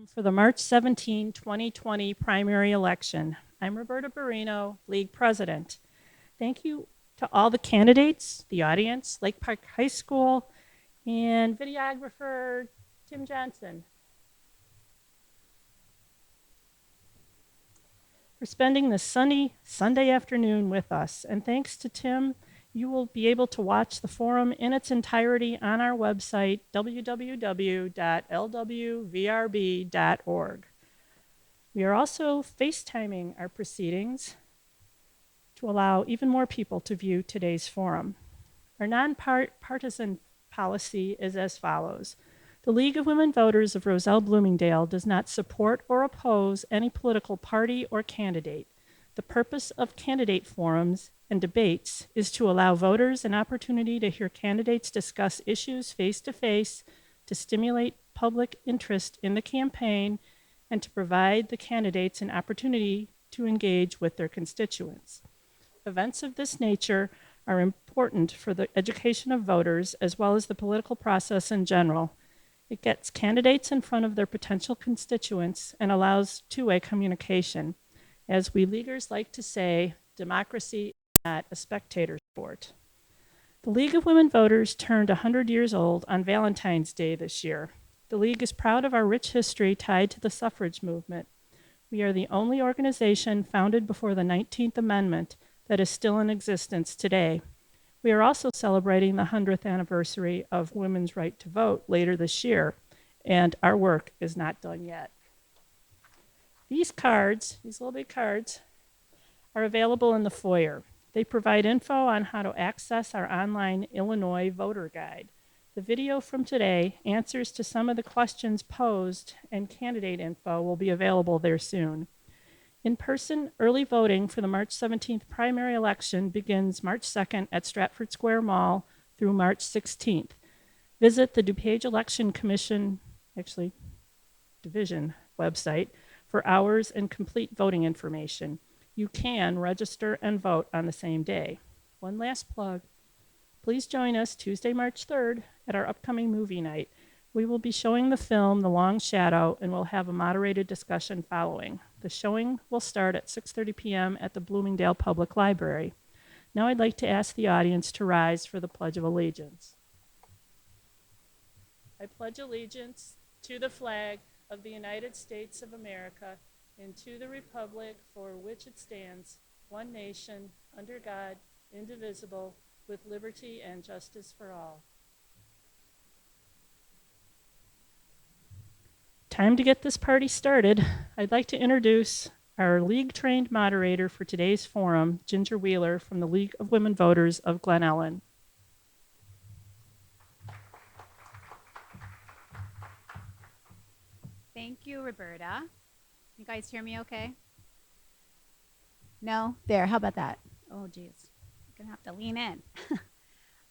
For the March 17, 2020 primary election. I'm Roberta Barino, League President. Thank you to all the candidates, the audience, Lake Park High School, and videographer Tim Johnson for spending this sunny Sunday afternoon with us. And thanks to Tim, you will be able to watch the forum in its entirety on our website, www.lwvrb.org. We are also FaceTiming our proceedings to allow even more people to view today's forum. Our nonpartisan policy is as follows. The League of Women Voters of Roselle-Bloomingdale does not support or oppose any political party or candidate. The purpose of candidate forums and debates is to allow voters an opportunity to hear candidates discuss issues face-to-face, to stimulate public interest in the campaign, and to provide the candidates an opportunity to engage with their constituents. Events of this nature are important for the education of voters as well as the political process in general. It gets candidates in front of their potential constituents and allows two-way communication. As we leaguers like to say, democracy is not a spectator sport. The League of Women Voters turned 100 years old on Valentine's Day this year. The League is proud of our rich history tied to the suffrage movement. We are the only organization founded before the 19th Amendment that is still in existence today. We are also celebrating the 100th anniversary of women's right to vote later this year, and our work is not done yet. These cards, these little big cards, are available in the foyer. They provide info on how to access our online Illinois voter guide. The video from today answers to some of the questions posed, and candidate info will be available there soon. In-person early voting for the March 17th primary election begins March 2nd at Stratford Square Mall through March 16th. Visit the DuPage Election Commission, Division website for hours and complete voting information. You can register and vote on the same day. One last plug. Please join us Tuesday, March 3rd at our upcoming movie night. We will be showing the film The Long Shadow and we'll have a moderated discussion following. The showing will start at 6:30 p.m. at the Bloomingdale Public Library. Now I'd like to ask the audience to rise for the Pledge of Allegiance. I pledge allegiance to the flag of the United States of America and to the republic for which it stands, one nation, under God, indivisible, with liberty and justice for all. Time to get this party started. I'd like to introduce our league-trained moderator for today's forum, Ginger Wheeler from the League of Women Voters of Glen Ellen. Thank you, Roberta. You guys hear me okay? No? There, how about that? Oh, geez. I'm gonna have to lean in.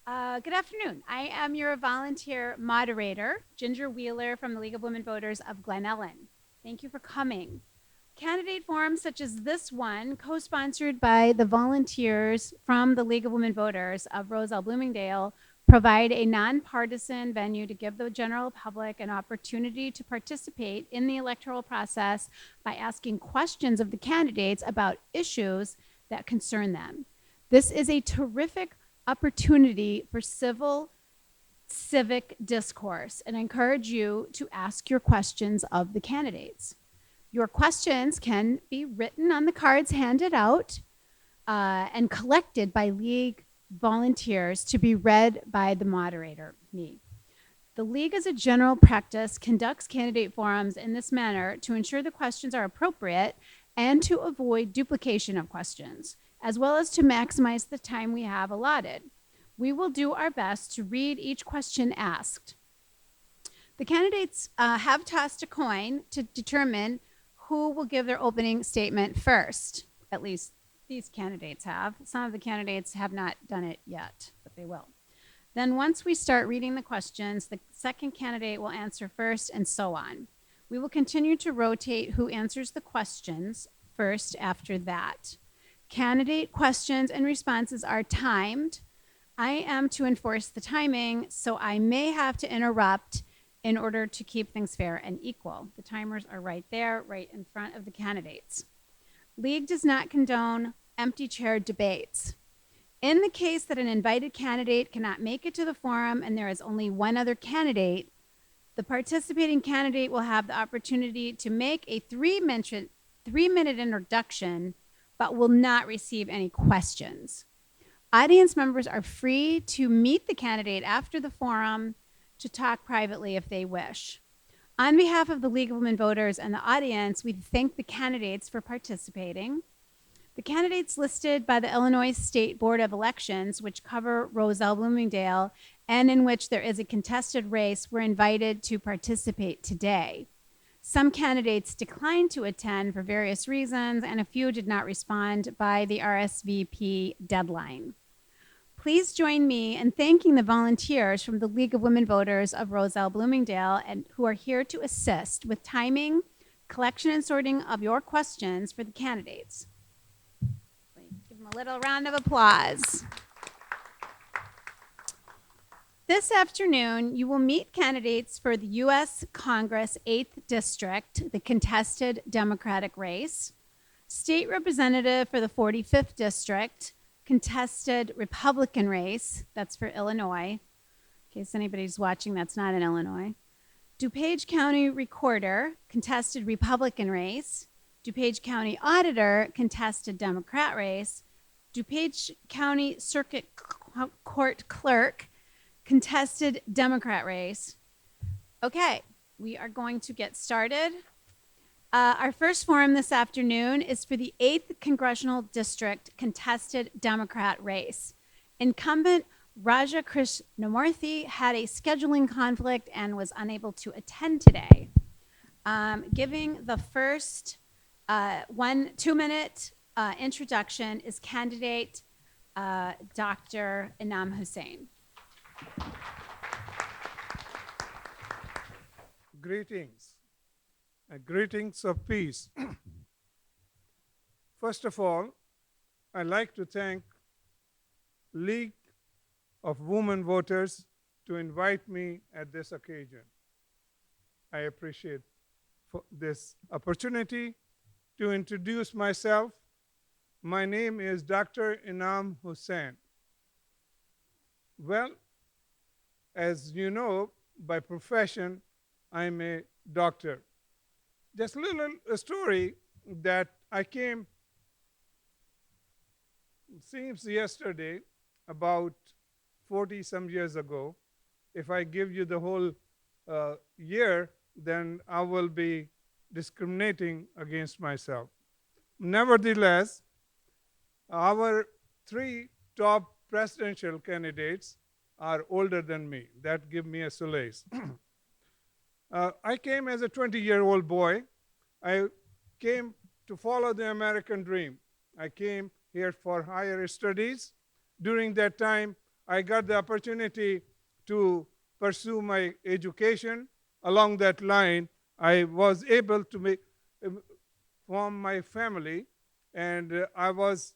Good afternoon. I am your volunteer moderator, Ginger Wheeler from the League of Women Voters of Glen Ellen. Thank you for coming. Candidate forums such as this one, co-sponsored by the volunteers from the League of Women Voters of Roselle-Bloomingdale, provide a nonpartisan venue to give the general public an opportunity to participate in the electoral process by asking questions of the candidates about issues that concern them. This is a terrific opportunity for civic discourse, and I encourage you to ask your questions of the candidates. Your questions can be written on the cards handed out and collected by League volunteers to be read by the moderator, me. The League, as a general practice, conducts candidate forums in this manner to ensure the questions are appropriate and to avoid duplication of questions, as well as to maximize the time we have allotted. We will do our best to read each question asked. The candidates have tossed a coin to determine who will give their opening statement first. At least these candidates have. Some of the candidates have not done it yet, but they will. Then once we start reading the questions, the second candidate will answer first, and so on. We will continue to rotate who answers the questions first after that. Candidate questions and responses are timed. I am to enforce the timing, so I may have to interrupt in order to keep things fair and equal. The timers are right there, right in front of the candidates. League does not condone empty chair debates. In the case that an invited candidate cannot make it to the forum and there is only one other candidate, the participating candidate will have the opportunity to make a three-minute introduction, but will not receive any questions. Audience members are free to meet the candidate after the forum to talk privately if they wish. On behalf of the League of Women Voters and the audience, we thank the candidates for participating. The candidates listed by the Illinois State Board of Elections, which cover Roselle-Bloomingdale and in which there is a contested race, were invited to participate today. Some candidates declined to attend for various reasons, and a few did not respond by the RSVP deadline. Please join me in thanking the volunteers from the League of Women Voters of Roselle-Bloomingdale and who are here to assist with timing, collection, and sorting of your questions for the candidates. Give them a little round of applause. This afternoon, you will meet candidates for the U.S. Congress 8th District, the contested Democratic race, State Representative for the 45th District, contested Republican race, that's for Illinois, in case anybody's watching that's not in Illinois, DuPage County Recorder, contested Republican race, DuPage County Auditor, contested Democrat race, DuPage County Circuit Court Clerk, contested Democrat race. Okay, we are going to get started. Our first forum this afternoon is for the 8th Congressional District contested Democrat race. Incumbent Raja Krishnamurthy had a scheduling conflict and was unable to attend today. Giving the first 2-minute introduction is candidate Dr. Inam Hussain. Greetings. Greetings of peace. First of all, I'd like to thank League of Women Voters to invite me at this occasion. I appreciate this opportunity to introduce myself. My name is Dr. Inam Hussain. Well, as you know, by profession, I'm a doctor. Just a little story that I came, seems yesterday, about 40 some years ago. If I give you the whole year, then I will be discriminating against myself. Nevertheless, our 3 top presidential candidates are older than me. That gives me a solace. I came as a 20-year-old boy. I came to follow the American dream. I came here for higher studies. During that time, I got the opportunity to pursue my education. Along that line, I was able to form my family, and I was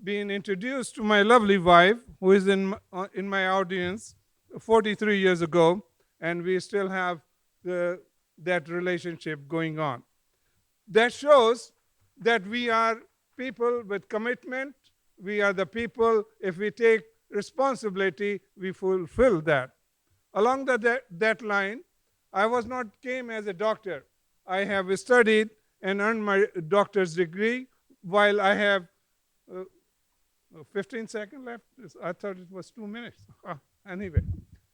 being introduced to my lovely wife, who is in my audience 43 years ago, and we still have that relationship going on. That shows that we are people with commitment. We are the people, if we take responsibility, we fulfill that. Along that line, I was not came as a doctor. I have studied and earned my doctor's degree while I have 15 seconds left. I thought it was 2 minutes. Anyway,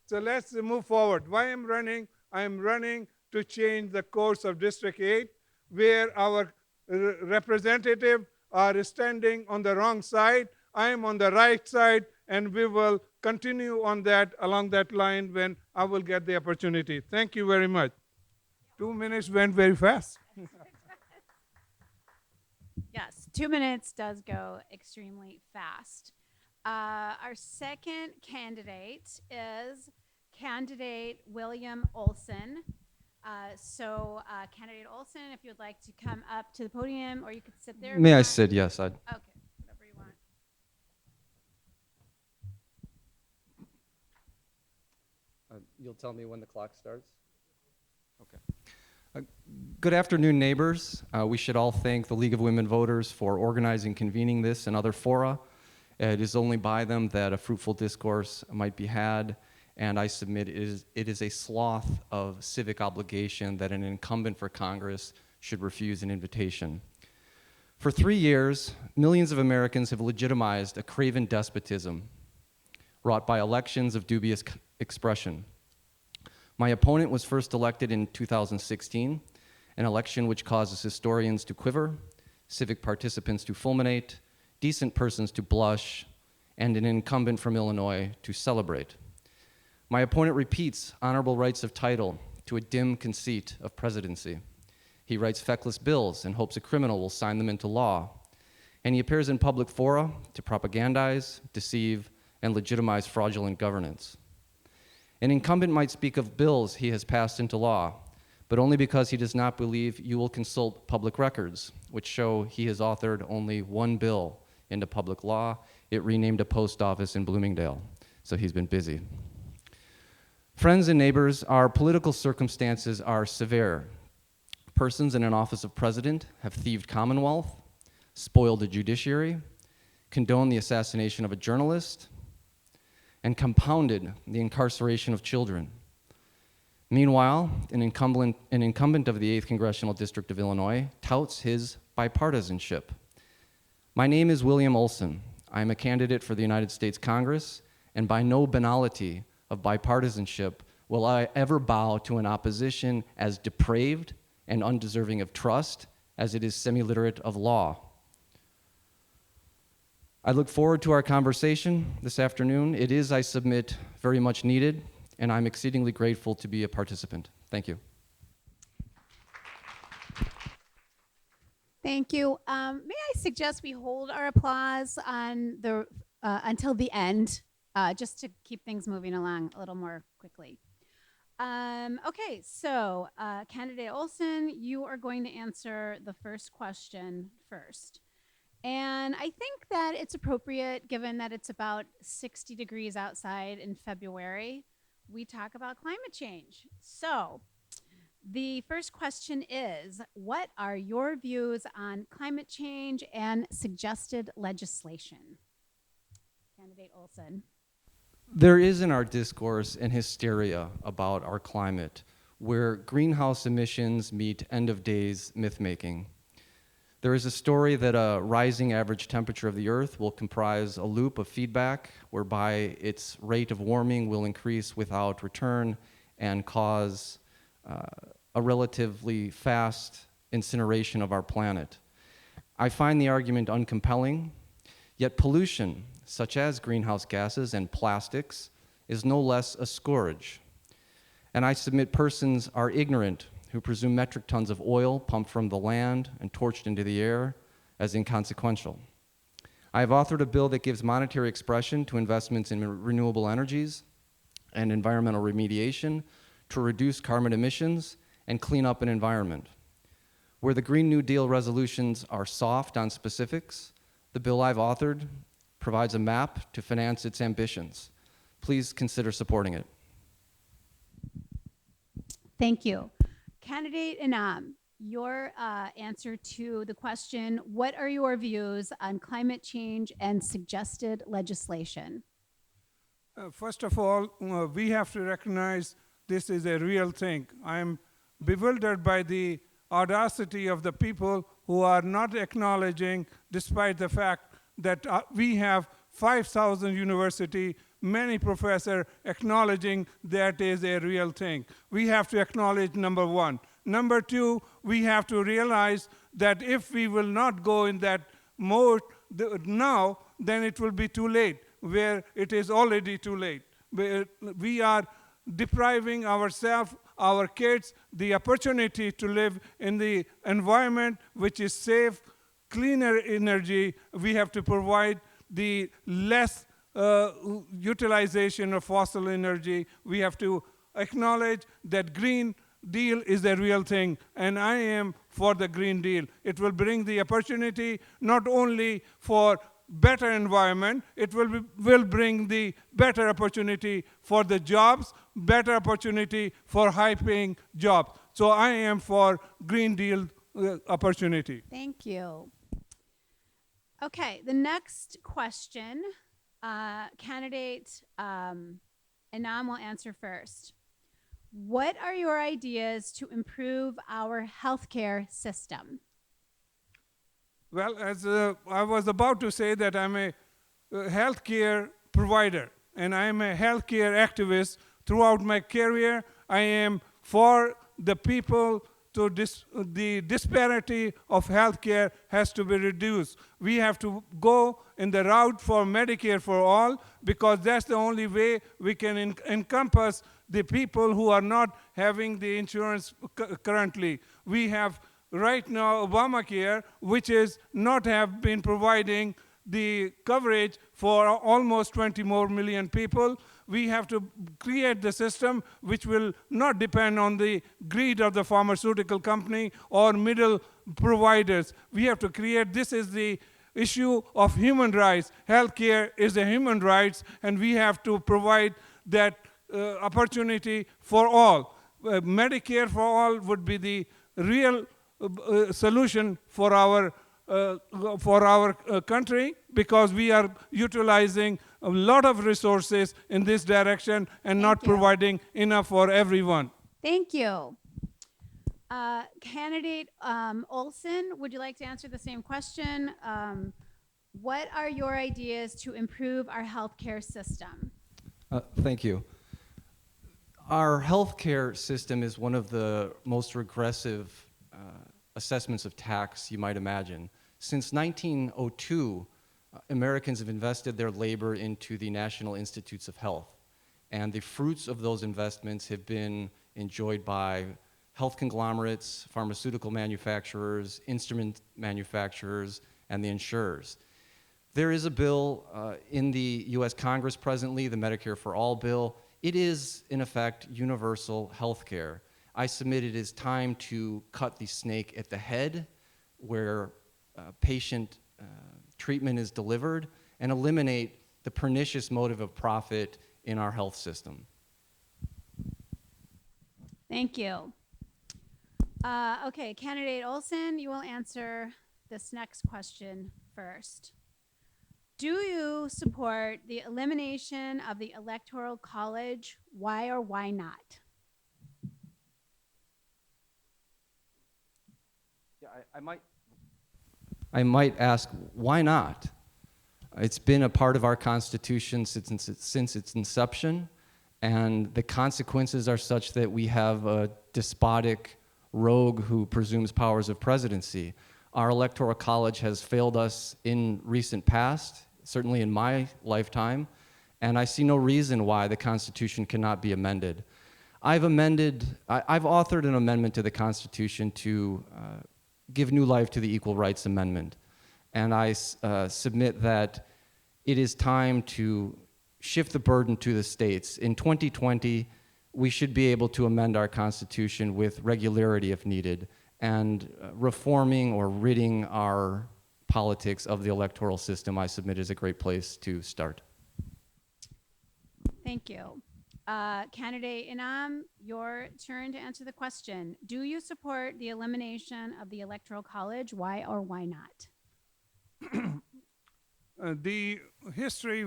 so let's move forward. Why I'm running? I'm running to change the course of District 8, where our representatives are standing on the wrong side. I am on the right side, and we will continue on that, along that line, when I will get the opportunity. Thank you very much. 2 minutes went very fast. Yes, 2 minutes does go extremely fast. Our second candidate is candidate William Olson. Candidate Olson, if you would like to come up to the podium, or you could sit there. May I sit? Yes, I'd. Okay, whatever you want. You'll tell me when the clock starts? Okay. Good afternoon, neighbors. We should all thank the League of Women Voters for organizing, convening this and other fora. It is only by them that a fruitful discourse might be had, and I submit it is a sloth of civic obligation that an incumbent for Congress should refuse an invitation. For 3 years, millions of Americans have legitimized a craven despotism wrought by elections of dubious expression. My opponent was first elected in 2016, an election which causes historians to quiver, civic participants to fulminate, decent persons to blush, and an incumbent from Illinois to celebrate. My opponent repeats honorable rights of title to a dim conceit of presidency. He writes feckless bills and hopes a criminal will sign them into law. And he appears in public fora to propagandize, deceive, and legitimize fraudulent governance. An incumbent might speak of bills he has passed into law, but only because he does not believe you will consult public records, which show he has authored only one bill into public law. It renamed a post office in Bloomingdale, so he's been busy. Friends and neighbors, our political circumstances are severe. Persons in an office of president have thieved Commonwealth, spoiled the judiciary, condoned the assassination of a journalist, and compounded the incarceration of children. Meanwhile, an incumbent of the 8th Congressional District of Illinois touts his bipartisanship. My name is William Olson. I am a candidate for the United States Congress, and by no banality of bipartisanship will I ever bow to an opposition as depraved and undeserving of trust as it is semi-literate of law. I look forward to our conversation this afternoon. It is, I submit, very much needed, and I'm exceedingly grateful to be a participant. Thank you. Thank you. May I suggest we hold our applause on the until the end, just to keep things moving along a little more quickly. Okay, so Candidate Olson, you are going to answer the first question first. And I think that it's appropriate, given that it's about 60 degrees outside in February, we talk about climate change. So the first question is, what are your views on climate change and suggested legislation? Candidate Olson. There is in our discourse an hysteria about our climate, where greenhouse emissions meet end-of-days myth-making. There is a story that a rising average temperature of the Earth will comprise a loop of feedback whereby its rate of warming will increase without return and cause a relatively fast incineration of our planet. I find the argument uncompelling, yet pollution, such as greenhouse gases and plastics, is no less a scourge. And I submit persons are ignorant who presume metric tons of oil pumped from the land and torched into the air as inconsequential. I have authored a bill that gives monetary expression to investments in renewable energies and environmental remediation to reduce carbon emissions and clean up an environment. Where the Green New Deal resolutions are soft on specifics, the bill I've authored provides a map to finance its ambitions. Please consider supporting it. Thank you. Candidate Inam, your answer to the question, what are your views on climate change and suggested legislation? First of all, we have to recognize this is a real thing. I am bewildered by the audacity of the people who are not acknowledging, despite the fact that we have 5,000 university, many professors acknowledging that is a real thing. We have to acknowledge number one. Number two, we have to realize that if we will not go in that mode now, then it will be too late, where it is already too late. We are depriving ourselves, our kids, the opportunity to live in the environment which is safe, cleaner energy. We have to provide the less utilization of fossil energy. We have to acknowledge that Green Deal is a real thing, and I am for the Green Deal. It will bring the opportunity not only for better environment, it will bring the better opportunity for the jobs, better opportunity for high-paying jobs. So I am for Green Deal opportunity. Thank you. Okay, the next question, candidate Anam will answer first. What are your ideas to improve our healthcare system? Well, as I was about to say that I'm a healthcare provider and I'm a healthcare activist throughout my career. I am for the people to the disparity of healthcare has to be reduced. We have to go in the route for Medicare for all because that's the only way we can encompass the people who are not having the insurance currently. We have right now Obamacare, which is not have been providing the coverage for almost 20 more million people. We have to create the system which will not depend on the greed of the pharmaceutical company or middle providers. We have to create, this is the issue of human rights. Healthcare is a human rights, and we have to provide that opportunity for all. Medicare for all would be the real solution for our country, because we are utilizing a lot of resources in this direction and not providing enough for everyone. Thank you. Candidate Olson, would you like to answer the same question? What are your ideas to improve our healthcare system? Thank you. Our healthcare system is one of the most regressive assessments of tax you might imagine. Since 1902, Americans have invested their labor into the National Institutes of Health, and the fruits of those investments have been enjoyed by health conglomerates, pharmaceutical manufacturers, instrument manufacturers, and the insurers. There is a bill in the US Congress presently, the Medicare for All bill. It is, in effect, universal health care. I submit it is time to cut the snake at the head where patient treatment is delivered and eliminate the pernicious motive of profit in our health system. Thank you. Okay, Candidate Olson, you will answer this next question first. Do you support the elimination of the Electoral College? Why or why not? Yeah, I might ask, why not? It's been a part of our Constitution since its inception, and the consequences are such that we have a despotic rogue who presumes powers of presidency. Our Electoral College has failed us in recent past, certainly in my lifetime, and I see no reason why the Constitution cannot be amended. I've authored an amendment to the Constitution to give new life to the Equal Rights Amendment. And I submit that it is time to shift the burden to the states. In 2020, we should be able to amend our Constitution with regularity if needed, and reforming or ridding our politics of the electoral system, I submit, is a great place to start. Thank you. Candidate Inam, your turn to answer the question. Do you support the elimination of the Electoral College? Why or why not? The history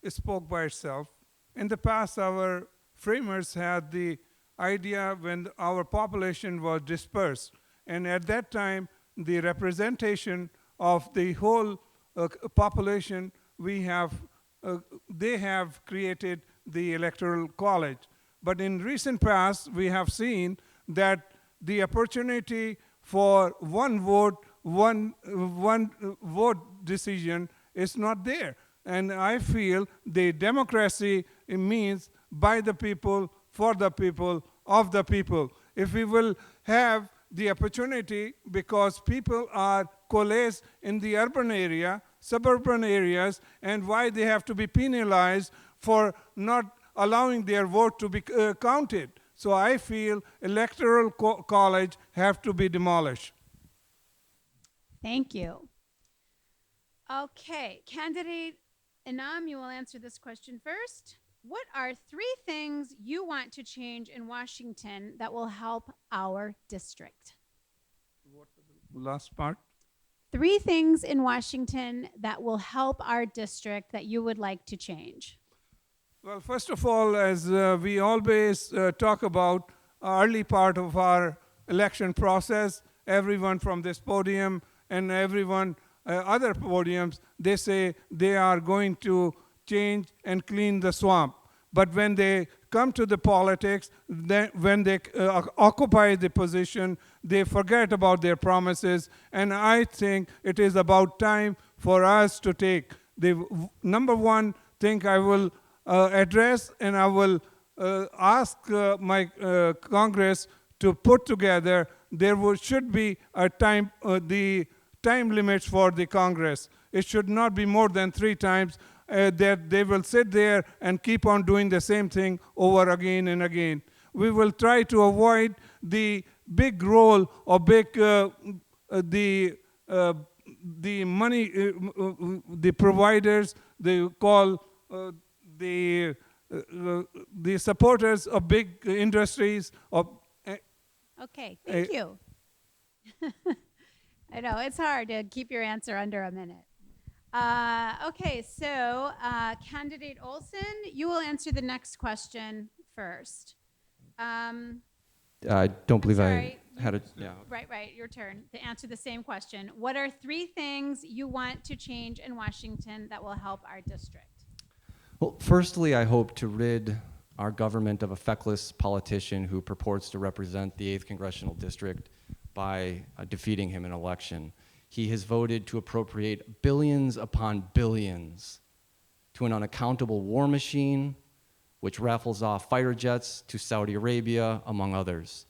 spoke by itself. In the past, our framers had the idea when our population was dispersed, and at that time, the representation of the whole population, they have created the Electoral College. But in recent past, we have seen that the opportunity for one vote decision is not there. And I feel the democracy, it means by the people, for the people, of the people. If we will have the opportunity, because people are coalesced in the urban area, suburban areas, and why they have to be penalized for not allowing their vote to be counted. So I feel Electoral College have to be demolished. Thank you. Okay, Candidate Inam, you will answer this question first. What are 3 things you want to change in Washington that will help our district? Last part. 3 things in Washington that will help our district that you would like to change. Well, first of all, as we always talk about early part of our election process, everyone from this podium and everyone other podiums, they say they are going to change and clean the swamp. But when they come to the politics, when they occupy the position, they forget about their promises. And I think it is about time for us to take the number one thing I will address, and I will ask my Congress to put together. There should be a time, the time limits for the Congress. It should not be more than 3 times. That they will sit there and keep on doing the same thing over again and again. We will try to avoid the big role or the money, the providers, they call the supporters of big industries. Okay, thank you. I know, it's hard to keep your answer under a minute. Okay, so Candidate Olson, you will answer the next question first. I don't believe sorry, I had a, yeah. Right, your turn to answer the same question. What are 3 things you want to change in Washington that will help our district? Well, firstly, I hope to rid our government of a feckless politician who purports to represent the 8th Congressional District by defeating him in an election. He has voted to appropriate billions upon billions to an unaccountable war machine, which raffles off fighter jets to Saudi Arabia, among others.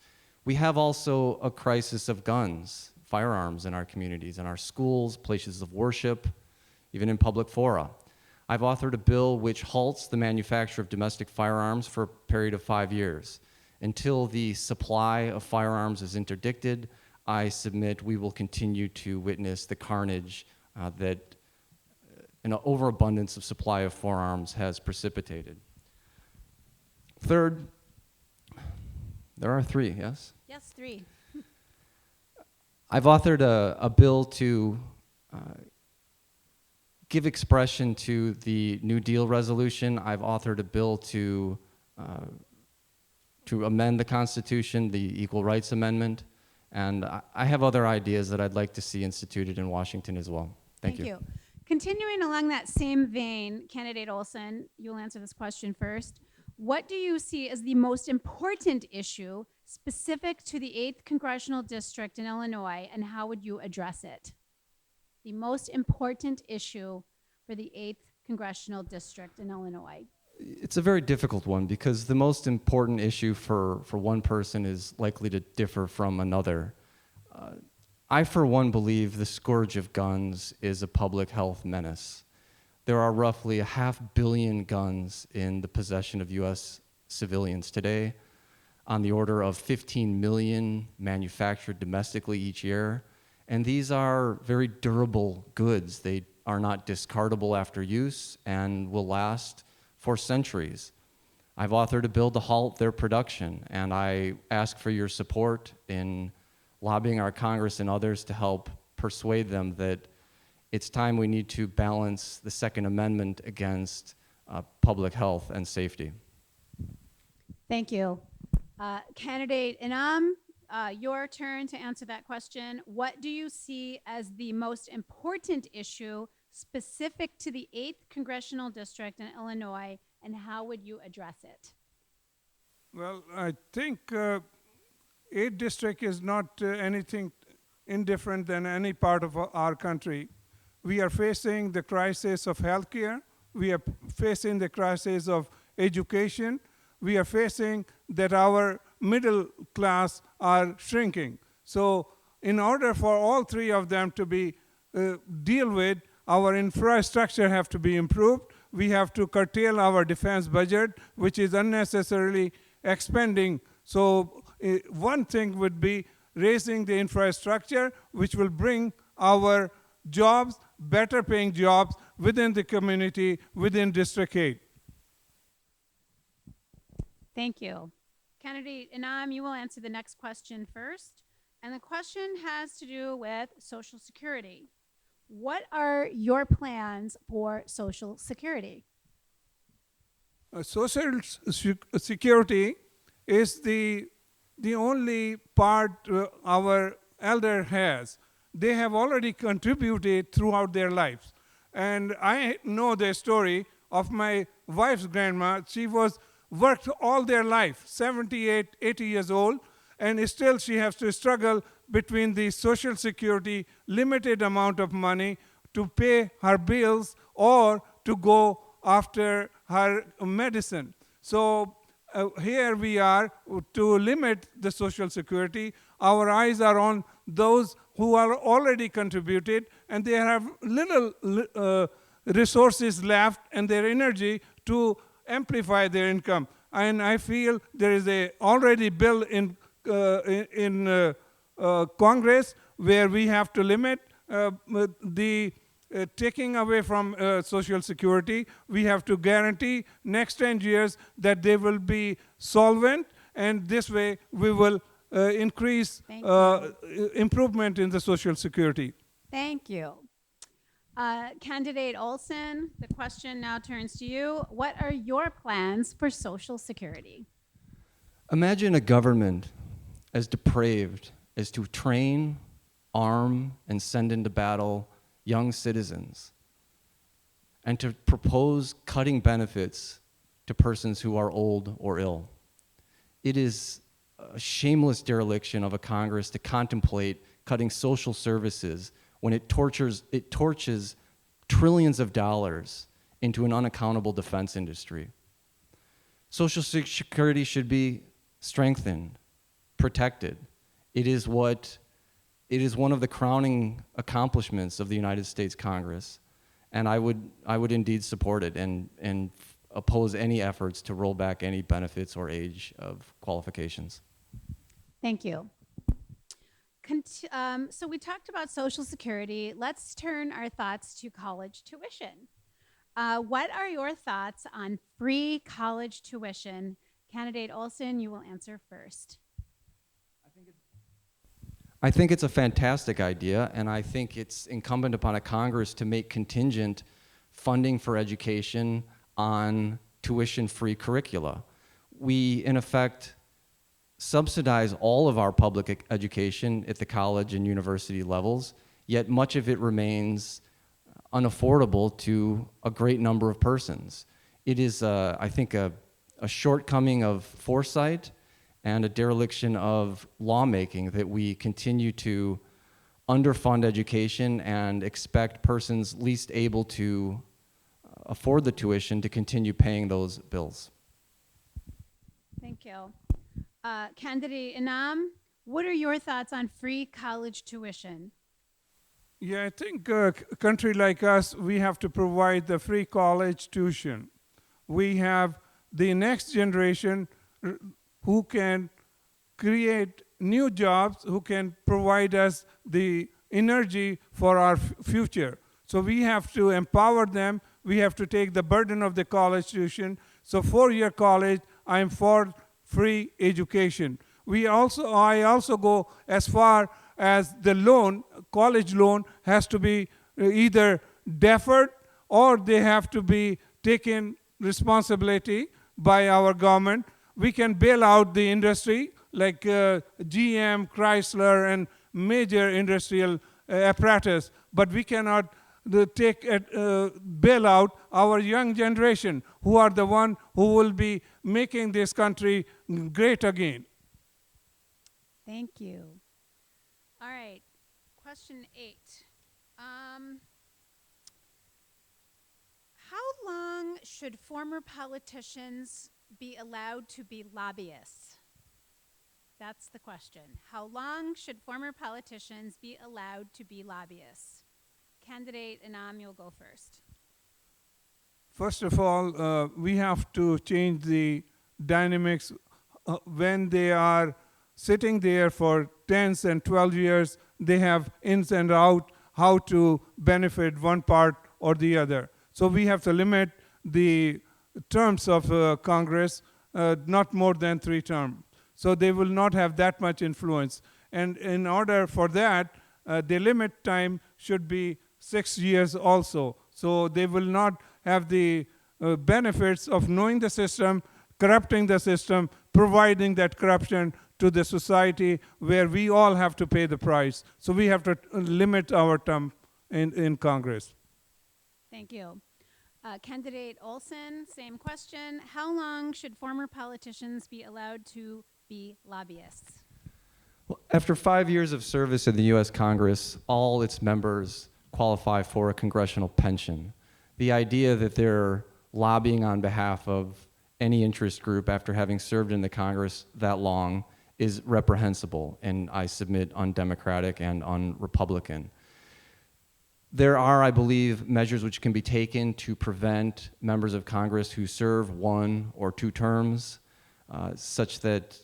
We have also a crisis of guns, firearms in our communities, in our schools, places of worship, even in public fora. I've authored a bill which halts the manufacture of domestic firearms for a period of 5 years. Until the supply of firearms is interdicted, I submit we will continue to witness the carnage that an overabundance of supply of firearms has precipitated. Third, there are 3, yes? Yes, 3. I've authored a bill to give expression to the New Deal resolution. I've authored a bill to amend the Constitution, the Equal Rights Amendment, and I have other ideas that I'd like to see instituted in Washington as well. Thank you. Continuing along that same vein, Candidate Olson, you'll answer this question first. What do you see as the most important issue specific to the 8th Congressional District in Illinois, and how would you address it? The most important issue for the 8th Congressional District in Illinois. It's a very difficult one because the most important issue for one person is likely to differ from another. I, for one, believe the scourge of guns is a public health menace. There are roughly 500 million guns in the possession of U.S. civilians today, on the order of 15 million manufactured domestically each year. And these are very durable goods. They are not discardable after use and will last for centuries. I've authored a bill to halt their production, and I ask for your support in lobbying our Congress and others to help persuade them that it's time we need to balance the Second Amendment against public health and safety. Thank you. Candidate Inam, your turn to answer that question. What do you see as the most important issue specific to the 8th Congressional District in Illinois, and how would you address it? Well, I think 8th District is not anything indifferent than any part of our country. We are facing the crisis of healthcare. We are facing the crisis of education. We are facing that our middle class are shrinking. So in order for all 3 of them to be deal with, our infrastructure have to be improved. We have to curtail our defense budget, which is unnecessarily expending. So one thing would be raising the infrastructure, which will bring our jobs, better paying jobs within the community, within District 8. Thank you. Candidate Inam, you will answer the next question first. And the question has to do with Social Security. What are your plans for Social Security? Social security is the only part our elder has. They have already contributed throughout their lives. And I know the story of my wife's grandma. She was worked all their life, 78, 80 years old, and still she has to struggle between the social security, limited amount of money to pay her bills or to go after her medicine. So here we are to limit the social security. Our eyes are on those who are already contributed and they have little resources left and their energy to amplify their income. And I feel there is a already bill in Congress where we have to limit the taking away from Social Security. We have to guarantee next 10 years that they will be solvent, and this way we will increase improvement in the Social Security. Thank you. Candidate Olson, the question now turns to you. What are your plans for Social Security? Imagine a government as depraved as to train, arm, and send into battle young citizens, and to propose cutting benefits to persons who are old or ill. It is a shameless dereliction of a Congress to contemplate cutting social services when it torches trillions of dollars into an unaccountable defense industry. Social Security should be strengthened, protected. It is one of the crowning accomplishments of the United States Congress, and I would indeed support it and oppose any efforts to roll back any benefits or age of qualifications. Thank you. So we talked about Social Security. Let's turn our thoughts to college tuition. What are your thoughts on free college tuition? Candidate Olson, you will answer first. I think it's a fantastic idea, and I think it's incumbent upon a Congress to make contingent funding for education on tuition-free curricula. We, in effect, subsidize all of our public education at the college and university levels, yet much of it remains unaffordable to a great number of persons. It is, I think, a shortcoming of foresight and a dereliction of lawmaking that we continue to underfund education and expect persons least able to afford the tuition to continue paying those bills. Thank you. Candidate Inam, what are your thoughts on free college tuition? Yeah, I think a country like us, we have to provide the free college tuition. We have the next generation who can create new jobs, who can provide us the energy for our future. So we have to empower them. We have to take the burden of the college tuition. So 4-year college, I'm for free education. I also go as far as the loan, college loan has to be either deferred or they have to be taken responsibility by our government. We can bail out the industry like GM, Chrysler, and major industrial apparatus, but we cannot bail out our young generation who are the one who will be making this country great again. Thank you. All right, question 8. How long should former politicians be allowed to be lobbyists? That's the question. How long should former politicians be allowed to be lobbyists? Candidate Inam, you'll go first. First of all, we have to change the dynamics when they are sitting there for 10 and 12 years. They have ins and out how to benefit one part or the other. So we have to limit the terms of Congress not more than 3 terms. So they will not have that much influence. And in order for that, the limit time should be 6 years also. So they will not have the benefits of knowing the system, corrupting the system, providing that corruption to the society where we all have to pay the price. So we have to limit our term in Congress. Thank you. Candidate Olson, same question. How long should former politicians be allowed to be lobbyists? Well, after 5 years of service in the U.S. Congress, all its members qualify for a congressional pension. The idea that they're lobbying on behalf of any interest group after having served in the Congress that long is reprehensible, and I submit undemocratic and un-Republican. There are, I believe, measures which can be taken to prevent members of Congress who serve 1 or 2 terms, such that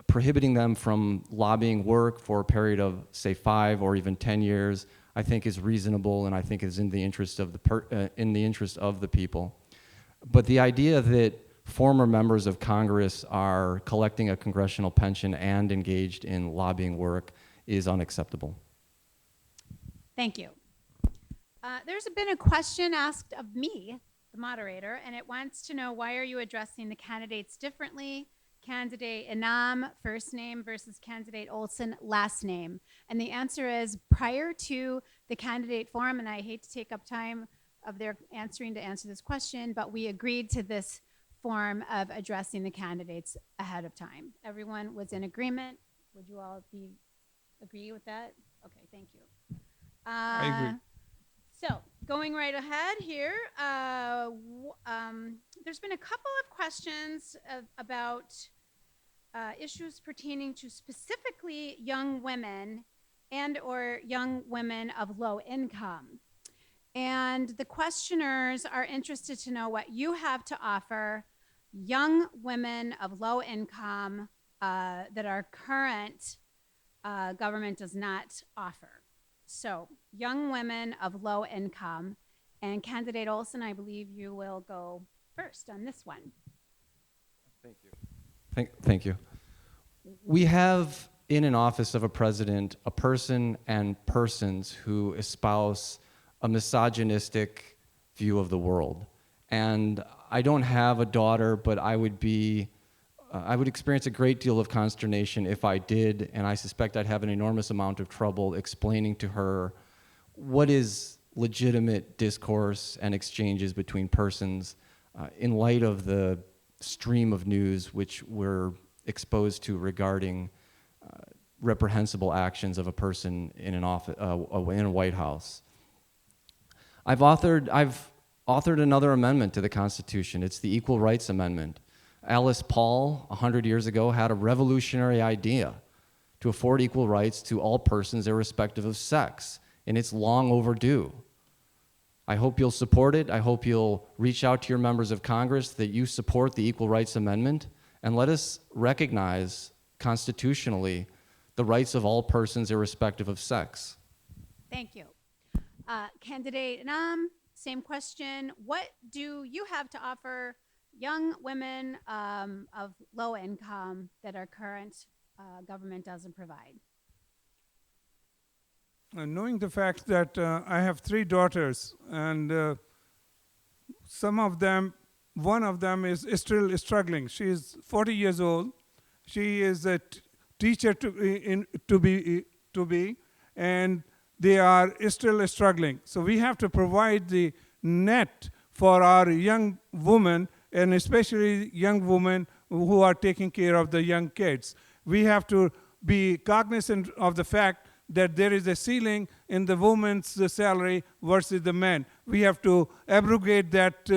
prohibiting them from lobbying work for a period of, say, 5 or even 10 years, I think is reasonable, and I think is in the interest of the people. But the idea that former members of Congress are collecting a congressional pension and engaged in lobbying work is unacceptable. Thank you. There's been a question asked of me, the moderator, and it wants to know, why are you addressing the candidates differently? Candidate Inam, first name, versus candidate Olson, last name. And the answer is, prior to the candidate forum, and I hate to take up time of their answering to answer this question, but we agreed to this form of addressing the candidates ahead of time. Everyone was in agreement. Would you all agree with that? Okay, thank you. I agree. So going right ahead here, there's been a couple of questions about issues pertaining to specifically young women and or young women of low income. And the questioners are interested to know what you have to offer young women of low income that our current government does not offer. So, young women of low income, and Candidate Olson, I believe you will go first on this one. Thank you. Thank you. We have in an office of a president a person and persons who espouse a misogynistic view of the world. And I don't have a daughter, but I would experience a great deal of consternation if I did, and I suspect I'd have an enormous amount of trouble explaining to her what is legitimate discourse and exchanges between persons in light of the stream of news which we're exposed to regarding reprehensible actions of a person in an office, in a White House. I've authored another amendment to the Constitution. It's the Equal Rights Amendment. Alice Paul, 100 years ago, had a revolutionary idea to afford equal rights to all persons irrespective of sex, and it's long overdue. I hope you'll support it. I hope you'll reach out to your members of Congress that you support the Equal Rights Amendment, and let us recognize constitutionally the rights of all persons irrespective of sex. Thank you. Candidate Inam, same question. What do you have to offer young women of low income that our current government doesn't provide? Knowing the fact that I have 3 daughters, and some of them, one of them is still struggling. She is 40 years old. She is a teacher to be, and they are still struggling. So we have to provide the net for our young women, and especially young women who are taking care of the young kids. We have to be cognizant of the fact that there is a ceiling in the woman's salary versus the men. We have to abrogate that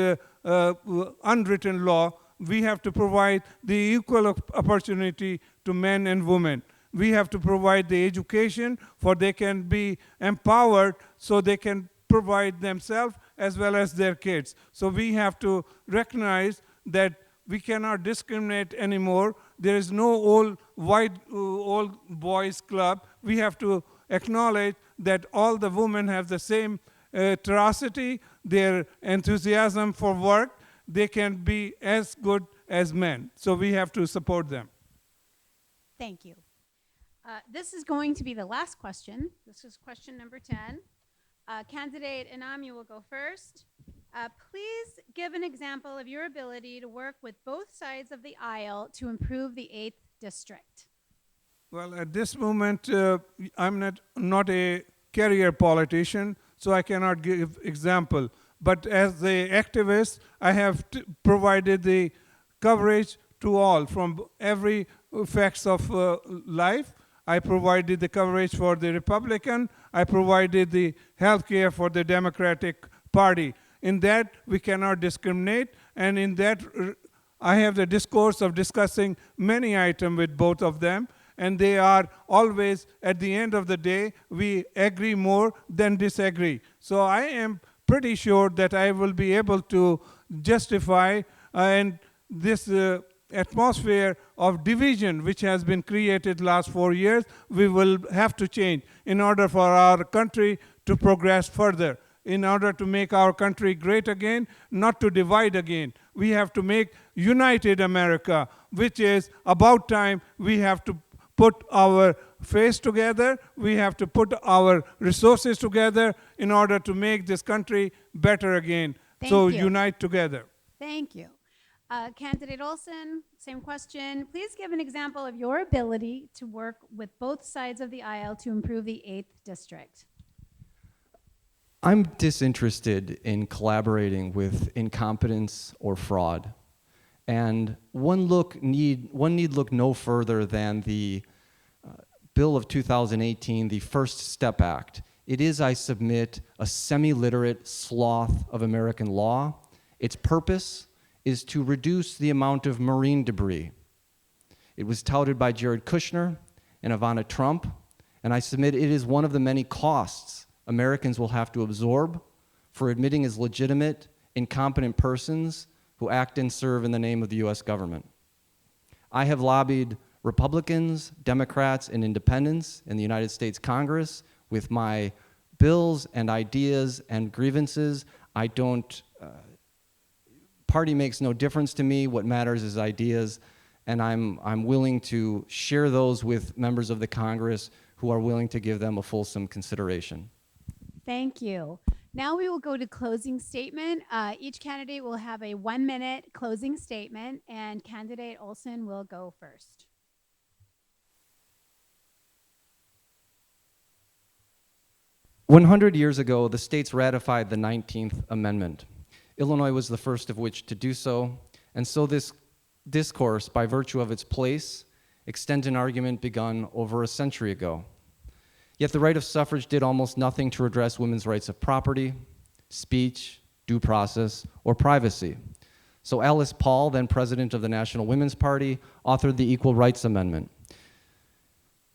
unwritten law. We have to provide the equal opportunity to men and women. We have to provide the education for they can be empowered so they can provide themselves as well as their kids. So we have to recognize that we cannot discriminate anymore. There is no old boys club. We have to acknowledge that all the women have the same tenacity, their enthusiasm for work. They can be as good as men. So we have to support them. Thank you. This is going to be the last question. This is question number 10. Candidate Inam, you will go first. Please give an example of your ability to work with both sides of the aisle to improve the 8th district. Well, at this moment, I'm not a career politician, so I cannot give example. But as the activist, I have provided the coverage to all from every facts of life. I provided the coverage for the Republican. I provided the health care for the Democratic Party. In that, we cannot discriminate. And in that, I have the discourse of discussing many items with both of them. And they are always, at the end of the day, we agree more than disagree. So I am pretty sure that I will be able to justify and this atmosphere of division which has been created last 4 years, we will have to change in order for our country to progress further, in order to make our country great again, not to divide again. We have to make united America, which is about time. We have to put our face together. We have to put our resources together in order to make this country better again. So unite together. Thank you. Candidate Olson, same question. Please give an example of your ability to work with both sides of the aisle to improve the 8th district. I'm disinterested in collaborating with incompetence or fraud. And one need look no further than the Bill of 2018, the First Step Act. It is, I submit, a semi-literate sloth of American law. Its purpose is to reduce the amount of marine debris. It was touted by Jared Kushner and Ivana Trump, and I submit it is one of the many costs Americans will have to absorb for admitting as legitimate, incompetent persons who act and serve in the name of the US government. I have lobbied Republicans, Democrats, and independents in the United States Congress with my bills and ideas and grievances. Party makes no difference to me. What matters is ideas, and I'm willing to share those with members of the Congress who are willing to give them a fulsome consideration. Thank you. Now we will go to closing statement. Each candidate will have a 1-minute closing statement, and Candidate Olson will go first. "100 years ago, the states ratified the 19th Amendment. Illinois was the first of which to do so, and so this discourse, by virtue of its place, extends an argument begun over a century ago. Yet the right of suffrage did almost nothing to redress women's rights of property, speech, due process, or privacy. So Alice Paul, then president of the National Women's Party, authored the Equal Rights Amendment.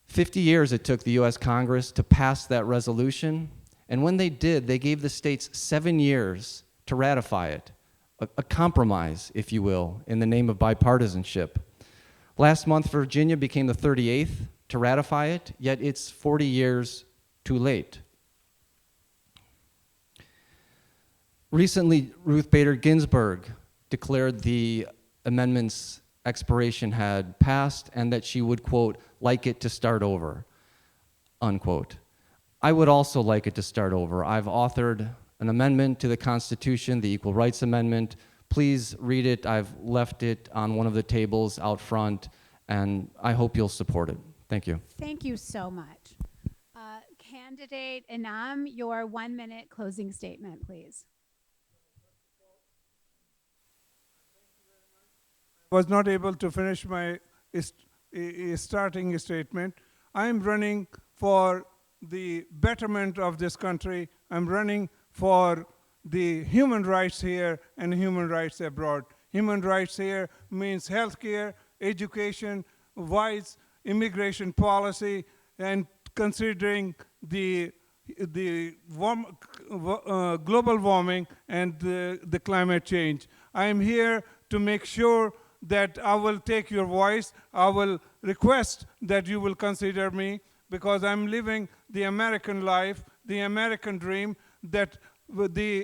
50 years it took the US Congress to pass that resolution, and when they did, they gave the states 7 years to ratify it, a compromise, if you will, in the name of bipartisanship. Last month, Virginia became the 38th to ratify it, yet it's 40 years too late. Recently, Ruth Bader Ginsburg declared the amendment's expiration had passed and that she would, quote, like it to start over, unquote. I would also like it to start over. I've authored an amendment to the Constitution, the Equal Rights Amendment. Please read it. I've left it on one of the tables out front, and I hope you'll support it. Thank you. Thank you so much. Candidate Inam, your 1-minute closing statement, please. I was not able to finish my starting statement. I'm running for the betterment of this country. I'm running for the human rights here and human rights abroad. Human rights here means healthcare, education, wise immigration policy, and considering the global warming and the climate change. I am here to make sure that I will take your voice. I will request that you will consider me, because I'm living the American life, the American dream, that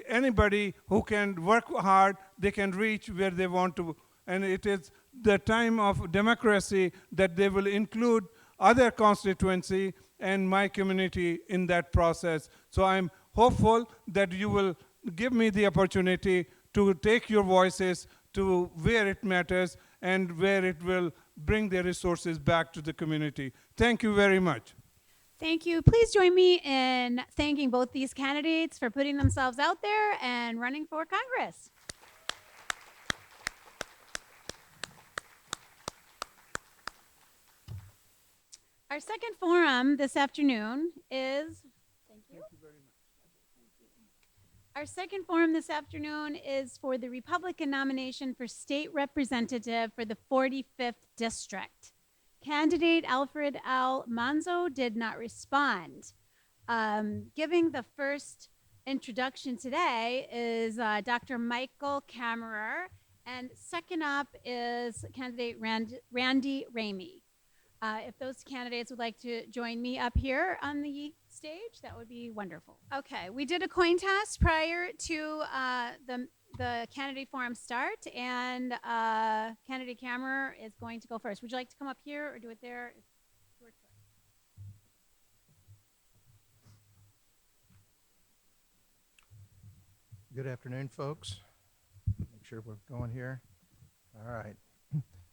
anybody who can work hard, they can reach where they want to and it is the time of democracy that they will include other constituency and my community in that process. So I'm hopeful that you will give me the opportunity to take your voices to where it matters and where it will bring the resources back to the community. Thank you very much. Thank you. Please join me in thanking both these candidates for putting themselves out there and running for Congress. Our second forum this afternoon is, thank you. Our second forum this afternoon is for the Republican nomination for state representative for the 45th District. Candidate Alfred L. Manzo did not respond. Giving the first introduction today is Dr. Michael Kammerer, and second up is candidate Randy Ramey. If those candidates would like to join me up here on the stage, that would be wonderful. Okay, we did a coin toss prior to the candidate forum start, and candidate Kammerer is going to go first. Would you like to come up here or do it there? It's your choice. Good afternoon, folks. Make sure we're going here. All right.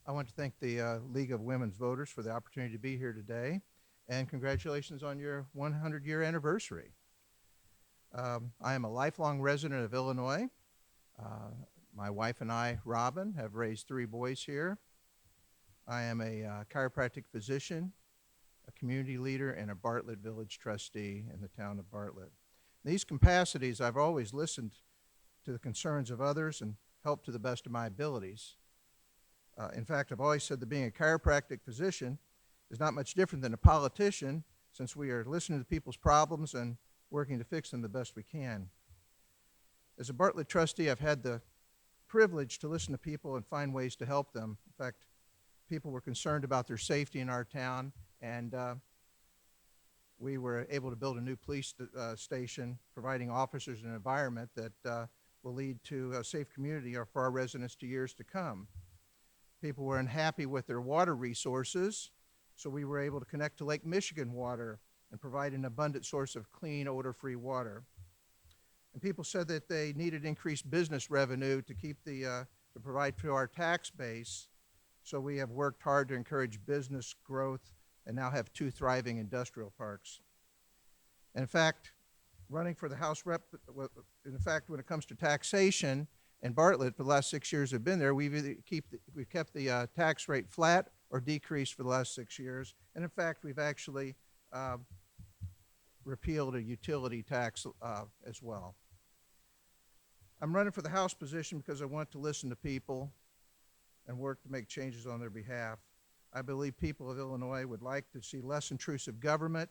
I want to thank the League of Women's Voters for the opportunity to be here today, and congratulations on your 100-year anniversary. I am a lifelong resident of Illinois. My wife and I, Robin, have raised 3 boys here. I am a chiropractic physician, a community leader, and a Bartlett Village trustee in the town of Bartlett. In these capacities, I've always listened to the concerns of others and helped to the best of my abilities. In fact, I've always said that being a chiropractic physician is not much different than a politician, since we are listening to people's problems and working to fix them the best we can. As a Bartlett trustee, I've had the privilege to listen to people and find ways to help them. In fact, people were concerned about their safety in our town, and we were able to build a new police station, providing officers an environment that will lead to a safe community for our residents to years to come. People were unhappy with their water resources, so we were able to connect to Lake Michigan water and provide an abundant source of clean, odor-free water. And people said that they needed increased business revenue to keep to provide to our tax base, so we have worked hard to encourage business growth and now have 2 thriving industrial parks. And in fact, running for the House rep, in fact, when it comes to taxation, and Bartlett, for the last 6 years I've been there, we've kept the tax rate flat or decreased for the last 6 years. And in fact, we've actually repealed a utility tax as well. I'm running for the House position because I want to listen to people and work to make changes on their behalf. I believe people of Illinois would like to see less intrusive government,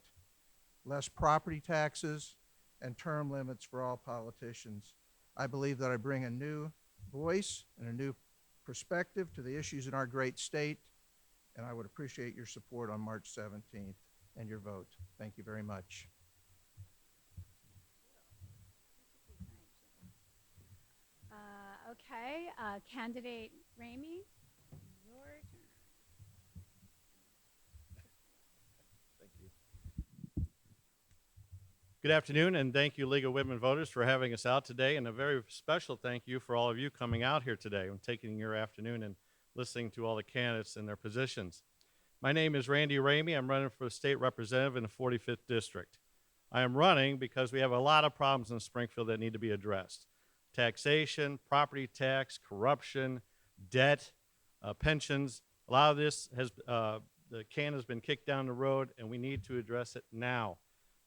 less property taxes, and term limits for all politicians. I believe that I bring a new voice and a new perspective to the issues in our great state, and I would appreciate your support on March 17th and your vote. Thank you very much. Okay, candidate Ramey, your turn. Thank you. Good afternoon, and thank you, League of Women Voters, for having us out today, and a very special thank you for all of you coming out here today and taking your afternoon and listening to all the candidates and their positions. My name is Randy Ramey. I'm running for state representative in the 45th District. I am running because we have a lot of problems in Springfield that need to be addressed. Taxation, property tax, corruption, debt, pensions. A lot of this has, the can has been kicked down the road, and we need to address it now.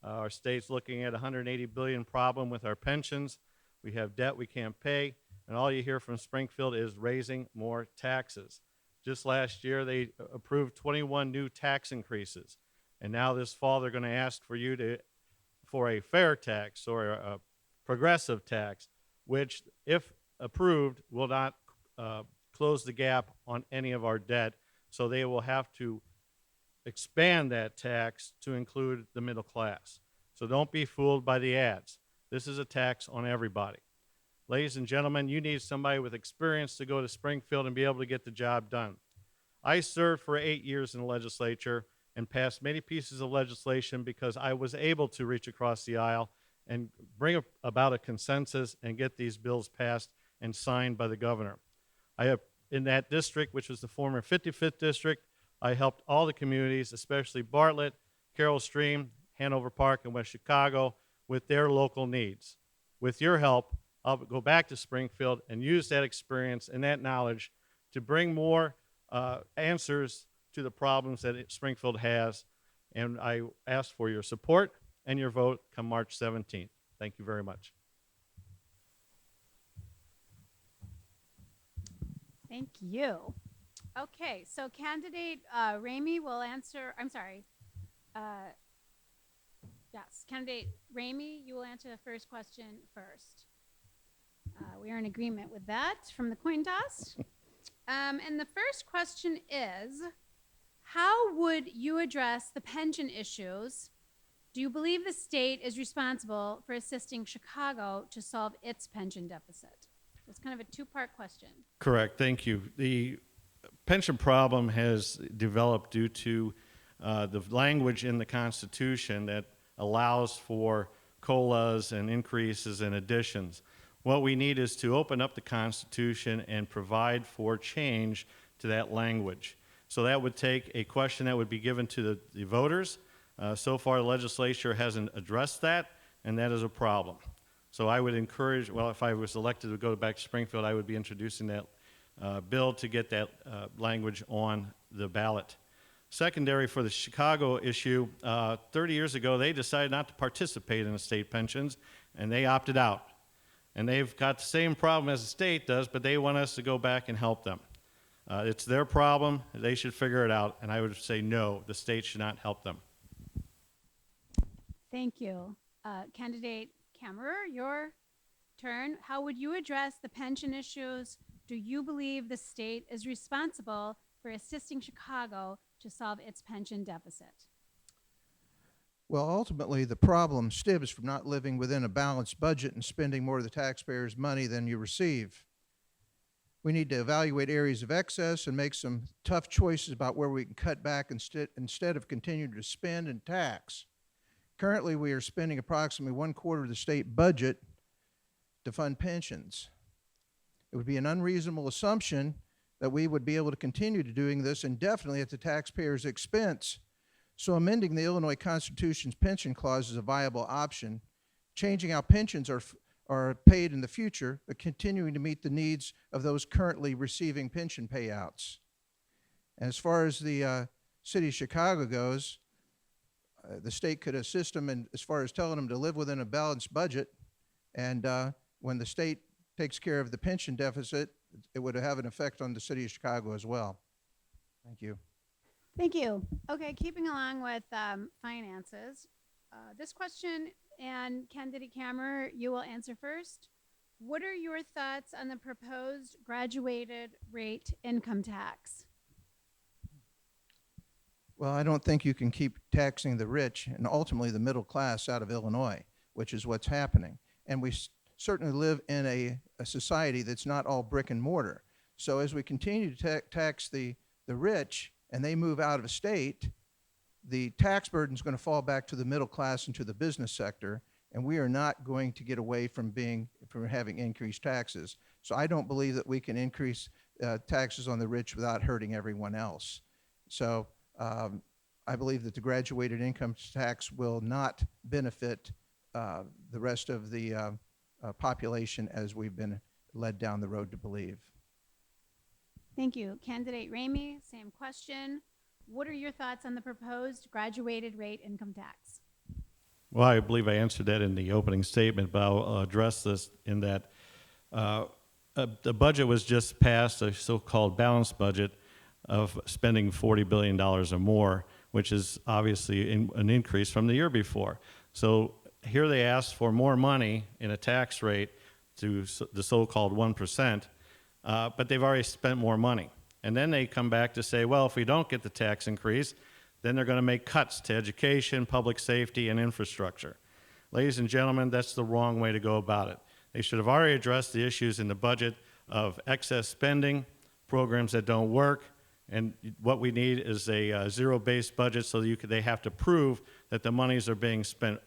Our state's looking at a $180 billion problem with our pensions. We have debt we can't pay, and all you hear from Springfield is raising more taxes. Just last year, they approved 21 new tax increases, and now this fall they're going to ask for you for a fair tax or a progressive tax, which, if approved, will not close the gap on any of our debt. So they will have to expand that tax to include the middle class. So don't be fooled by the ads. This is a tax on everybody. Ladies and gentlemen, you need somebody with experience to go to Springfield and be able to get the job done. I served for 8 years in the legislature and passed many pieces of legislation because I was able to reach across the aisle and bring about a consensus and get these bills passed and signed by the governor. I have, in that district, which was the former 55th district, I helped all the communities, especially Bartlett, Carroll Stream, Hanover Park, and West Chicago, with their local needs. With your help, I'll go back to Springfield and use that experience and that knowledge to bring more answers to the problems that Springfield has. And I ask for your support and your vote come March 17th. Thank you very much. Thank you. Okay, so candidate Ramey will answer, I'm sorry. Yes, candidate Ramey, you will answer the first question first. We are in agreement with that from the coin toss. And the first question is, how would you address the pension issues? Do you believe the state is responsible for assisting Chicago to solve its pension deficit? It's kind of a two-part question. Correct, thank you. The pension problem has developed due to the language in the Constitution that allows for COLAs and increases and additions. What we need is to open up the Constitution and provide for change to that language. So that would take a question that would be given to the voters. So far, the legislature hasn't addressed that, and that is a problem. So I would encourage, well, if I was elected to go back to Springfield, I would be introducing that bill to get that language on the ballot. Secondary for the Chicago issue, 30 years ago, they decided not to participate in the state pensions, and they opted out. And they've got the same problem as the state does, but they want us to go back and help them. It's their problem. They should figure it out. And I would say no, the state should not help them. Thank you. Candidate Kammerer, your turn. How would you address the pension issues? Do you believe the state is responsible for assisting Chicago to solve its pension deficit? Well, ultimately, the problem stems from not living within a balanced budget and spending more of the taxpayers' money than you receive. We need to evaluate areas of excess and make some tough choices about where we can cut back instead of continuing to spend and tax. Currently, we are spending approximately 1/4 of the state budget to fund pensions. It would be an unreasonable assumption that we would be able to continue to doing this indefinitely at the taxpayers' expense. So amending the Illinois Constitution's pension clause is a viable option. Changing how pensions are paid in the future, but continuing to meet the needs of those currently receiving pension payouts. And as far as the city of Chicago goes, the state could assist them in, as far as telling them to live within a balanced budget. And when the state takes care of the pension deficit, it would have an effect on the city of Chicago as well. Thank you. Thank you. Okay, keeping along with finances, this question, and candidate Kammerer, you will answer first. What are your thoughts on the proposed graduated rate income tax? Well, I don't think you can keep taxing the rich and ultimately the middle class out of Illinois, which is what's happening. And we certainly live in a society that's not all brick and mortar. So as we continue to tax the rich and they move out of state, the tax burden is going to fall back to the middle class and to the business sector, and we are not going to get away from having increased taxes. So I don't believe that we can increase taxes on the rich without hurting everyone else. So I believe that the graduated income tax will not benefit the rest of the population as we've been led down the road to believe. Thank you. Candidate Ramey, same question. What are your thoughts on the proposed graduated rate income tax? Well, I believe I answered that in the opening statement, but I'll address this in that the budget was just passed, a so-called balanced budget of spending $40 billion or more, which is obviously an increase from the year before. So here they asked for more money in a tax rate to the so-called 1%, but they've already spent more money. And then they come back to say, well, if we don't get the tax increase, then they're going to make cuts to education, public safety, and infrastructure. Ladies and gentlemen, that's the wrong way to go about it. They should have already addressed the issues in the budget of excess spending, programs that don't work, and what we need is a zero-based budget so they have to prove that the monies are being spent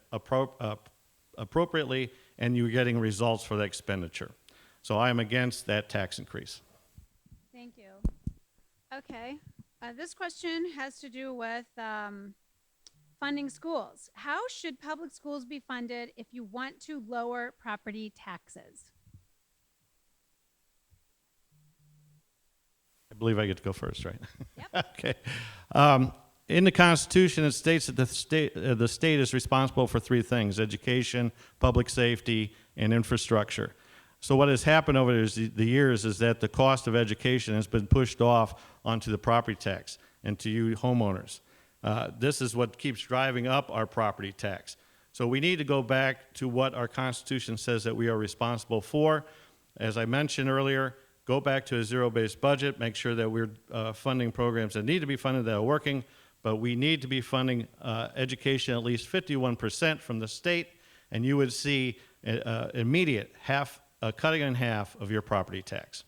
appropriately and you're getting results for the expenditure. So I am against that tax increase. Thank you. Okay. This question has to do with funding schools. How should public schools be funded if you want to lower property taxes? I believe I get to go first, right? Yep. Okay. In the Constitution, it states that the state is responsible for three things: education, public safety, and infrastructure. So what has happened over the years is that the cost of education has been pushed off onto the property tax and to you homeowners. This is what keeps driving up our property tax. So we need to go back to what our Constitution says that we are responsible for. As I mentioned earlier, go back to a zero-based budget, make sure that we're funding programs that need to be funded that are working, but we need to be funding education at least 51% from the state, and you would see immediate cutting in half of your property tax.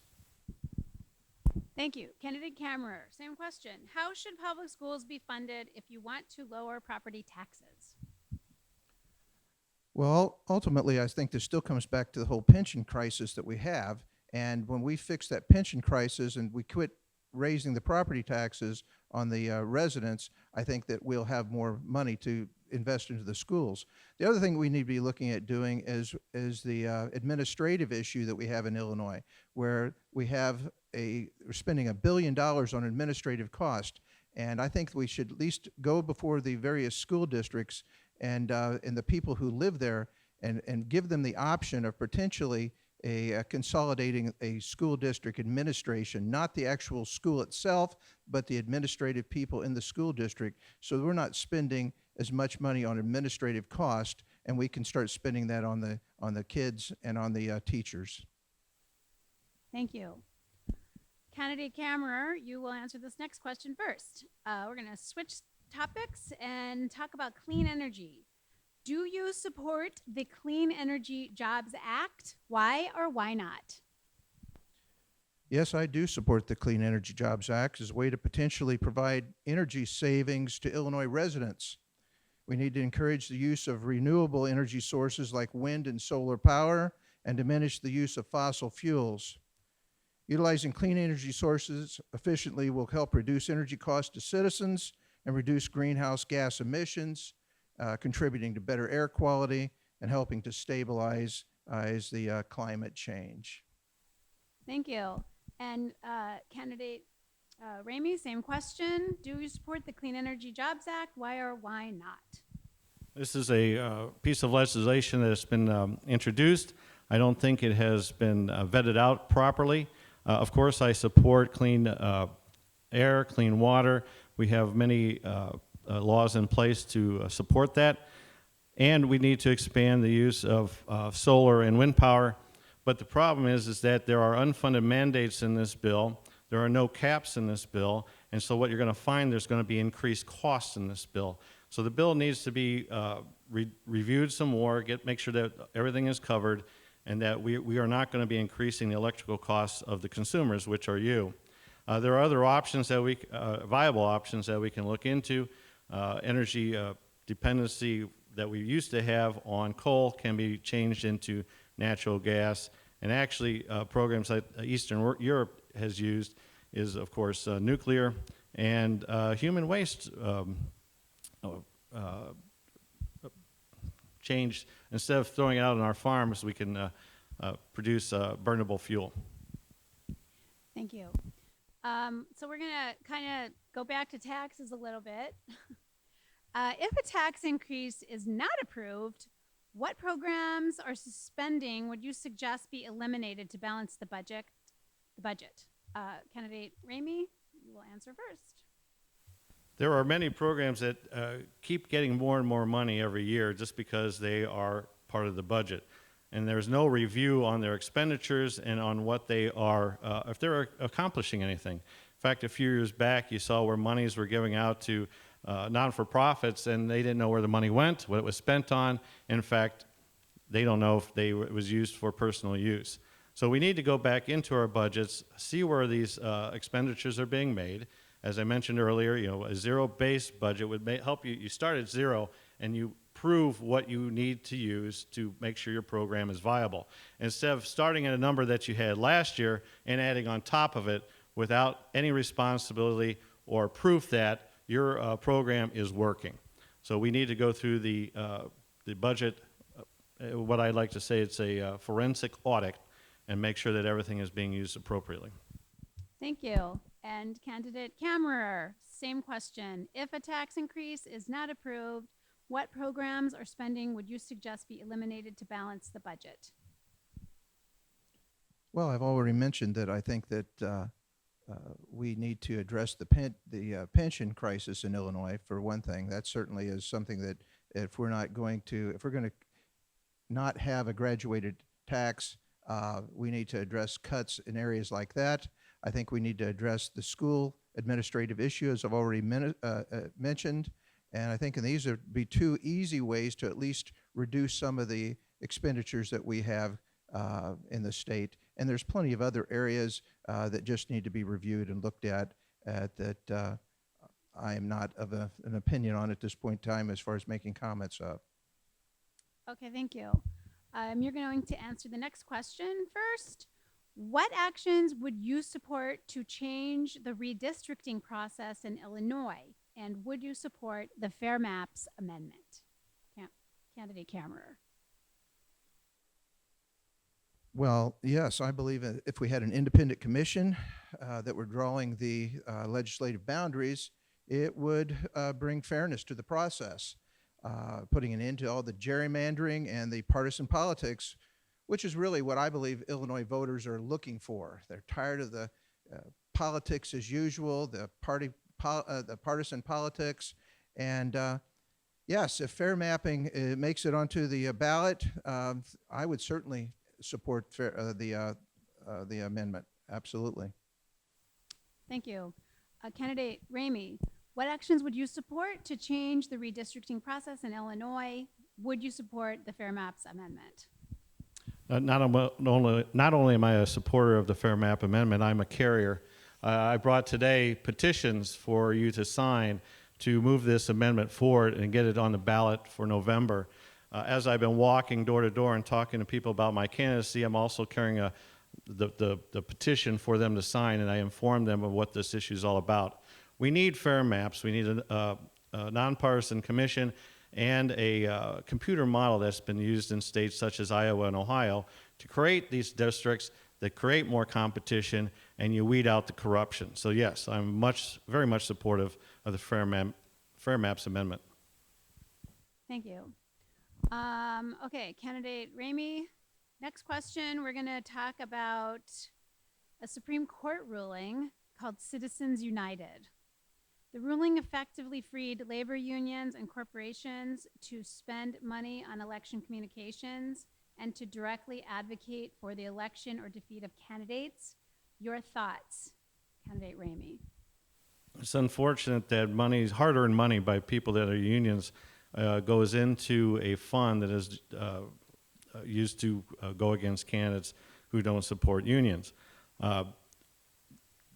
Thank you. Candidate Kammerer, same question. How should public schools be funded if you want to lower property taxes? Well, ultimately, I think this still comes back to the whole pension crisis that we have. And when we fix that pension crisis and we quit raising the property taxes on the residents, I think that we'll have more money to invest into the schools. The other thing we need to be looking at doing is the administrative issue that we have in Illinois, where we're spending $1 billion on administrative cost. And I think we should at least go before the various school districts and the people who live there and give them the option of potentially consolidating a school district administration, not the actual school itself, but the administrative people in the school district, so we're not spending as much money on administrative cost, and we can start spending that on the kids and on the teachers. Thank you. Candidate Kammerer, you will answer this next question first. We're going to switch topics and talk about clean energy. Do you support the Clean Energy Jobs Act? Why or why not? Yes, I do support the Clean Energy Jobs Act as a way to potentially provide energy savings to Illinois residents. We need to encourage the use of renewable energy sources like wind and solar power and diminish the use of fossil fuels. Utilizing clean energy sources efficiently will help reduce energy costs to citizens and reduce greenhouse gas emissions, contributing to better air quality and helping to stabilize the climate change. Thank you. And Candidate Ramey, same question. Do you support the Clean Energy Jobs Act? Why or why not? This is a piece of legislation that has been introduced. I don't think it has been vetted out properly. Of course, I support clean air, clean water. We have many laws in place to support that. And we need to expand the use of solar and wind power. But the problem is that there are unfunded mandates in this bill. There are no caps in this bill. And so what you're going to find, there's going to be increased costs in this bill. So the bill needs to be reviewed some more, make sure that everything is covered, and that we are not going to be increasing the electrical costs of the consumers, which are you. There are other options that viable options that we can look into. Energy dependency that we used to have on coal can be changed into natural gas. And actually, programs that Eastern Europe has used is, of course, nuclear and human waste changed. Instead of throwing it out on our farms, we can produce burnable fuel. Thank you. So we're going to kind of go back to taxes a little bit. If a tax increase is not approved, what programs or spending would you suggest be eliminated to balance the budget? Candidate Ramey, you will answer first. There are many programs that keep getting more and more money every year just because they are part of the budget. And there's no review on their expenditures and on what they are, if they're accomplishing anything. In fact, a few years back, you saw where monies were giving out to non-for-profits, and they didn't know where the money went, what it was spent on. In fact, they don't know if it was used for personal use. So we need to go back into our budgets, see where these expenditures are being made. As I mentioned earlier, a zero-based budget would help you. You start at zero and you prove what you need to use to make sure your program is viable. Instead of starting at a number that you had last year and adding on top of it without any responsibility or proof that your program is working. So we need to go through the budget, what I like to say, it's a forensic audit, and make sure that everything is being used appropriately. Thank you. And Candidate Kammerer, same question. If a tax increase is not approved, what programs or spending would you suggest be eliminated to balance the budget? Well, I've already mentioned that I think that we need to address the pension crisis in Illinois, for one thing. That certainly is something that if we're going to not have a graduated tax, we need to address cuts in areas like that. I think we need to address the school administrative issues I've already mentioned. And I think these would be two easy ways to at least reduce some of the expenditures that we have in the state. And there's plenty of other areas that just need to be reviewed and looked at that I am not of an opinion on at this point in time as far as making comments of. Okay, thank you. You're going to answer the next question first. What actions would you support to change the redistricting process in Illinois? And would you support the Fair Maps Amendment? Candidate Kammerer. Well, yes, I believe that if we had an independent commission that were drawing the legislative boundaries, it would bring fairness to the process, putting an end to all the gerrymandering and the partisan politics, which is really what I believe Illinois voters are looking for. They're tired of the politics as usual, the partisan politics, and yes, if fair mapping makes it onto the ballot, I would certainly support the amendment. Absolutely. Thank you. Candidate Ramey, what actions would you support to change the redistricting process in Illinois? Would you support the Fair Maps Amendment? Not only am I a supporter of the Fair Map Amendment, I'm a carrier. I brought today petitions for you to sign to move this amendment forward and get it on the ballot for November. As I've been walking door to door and talking to people about my candidacy, I'm also carrying the petition for them to sign, and I inform them of what this issue is all about. We need fair maps. We need a nonpartisan commission and a computer model that's been used in states such as Iowa and Ohio to create these districts that create more competition and you weed out the corruption. So yes, I'm very much supportive of the Fair Maps Amendment. Thank you. Okay, Candidate Ramey, next question, we're going to talk about a Supreme Court ruling called Citizens United. The ruling effectively freed labor unions and corporations to spend money on election communications and to directly advocate for the election or defeat of candidates. Your thoughts, Candidate Ramey? It's unfortunate that hard-earned money by people that are unions goes into a fund that is used to go against candidates who don't support unions.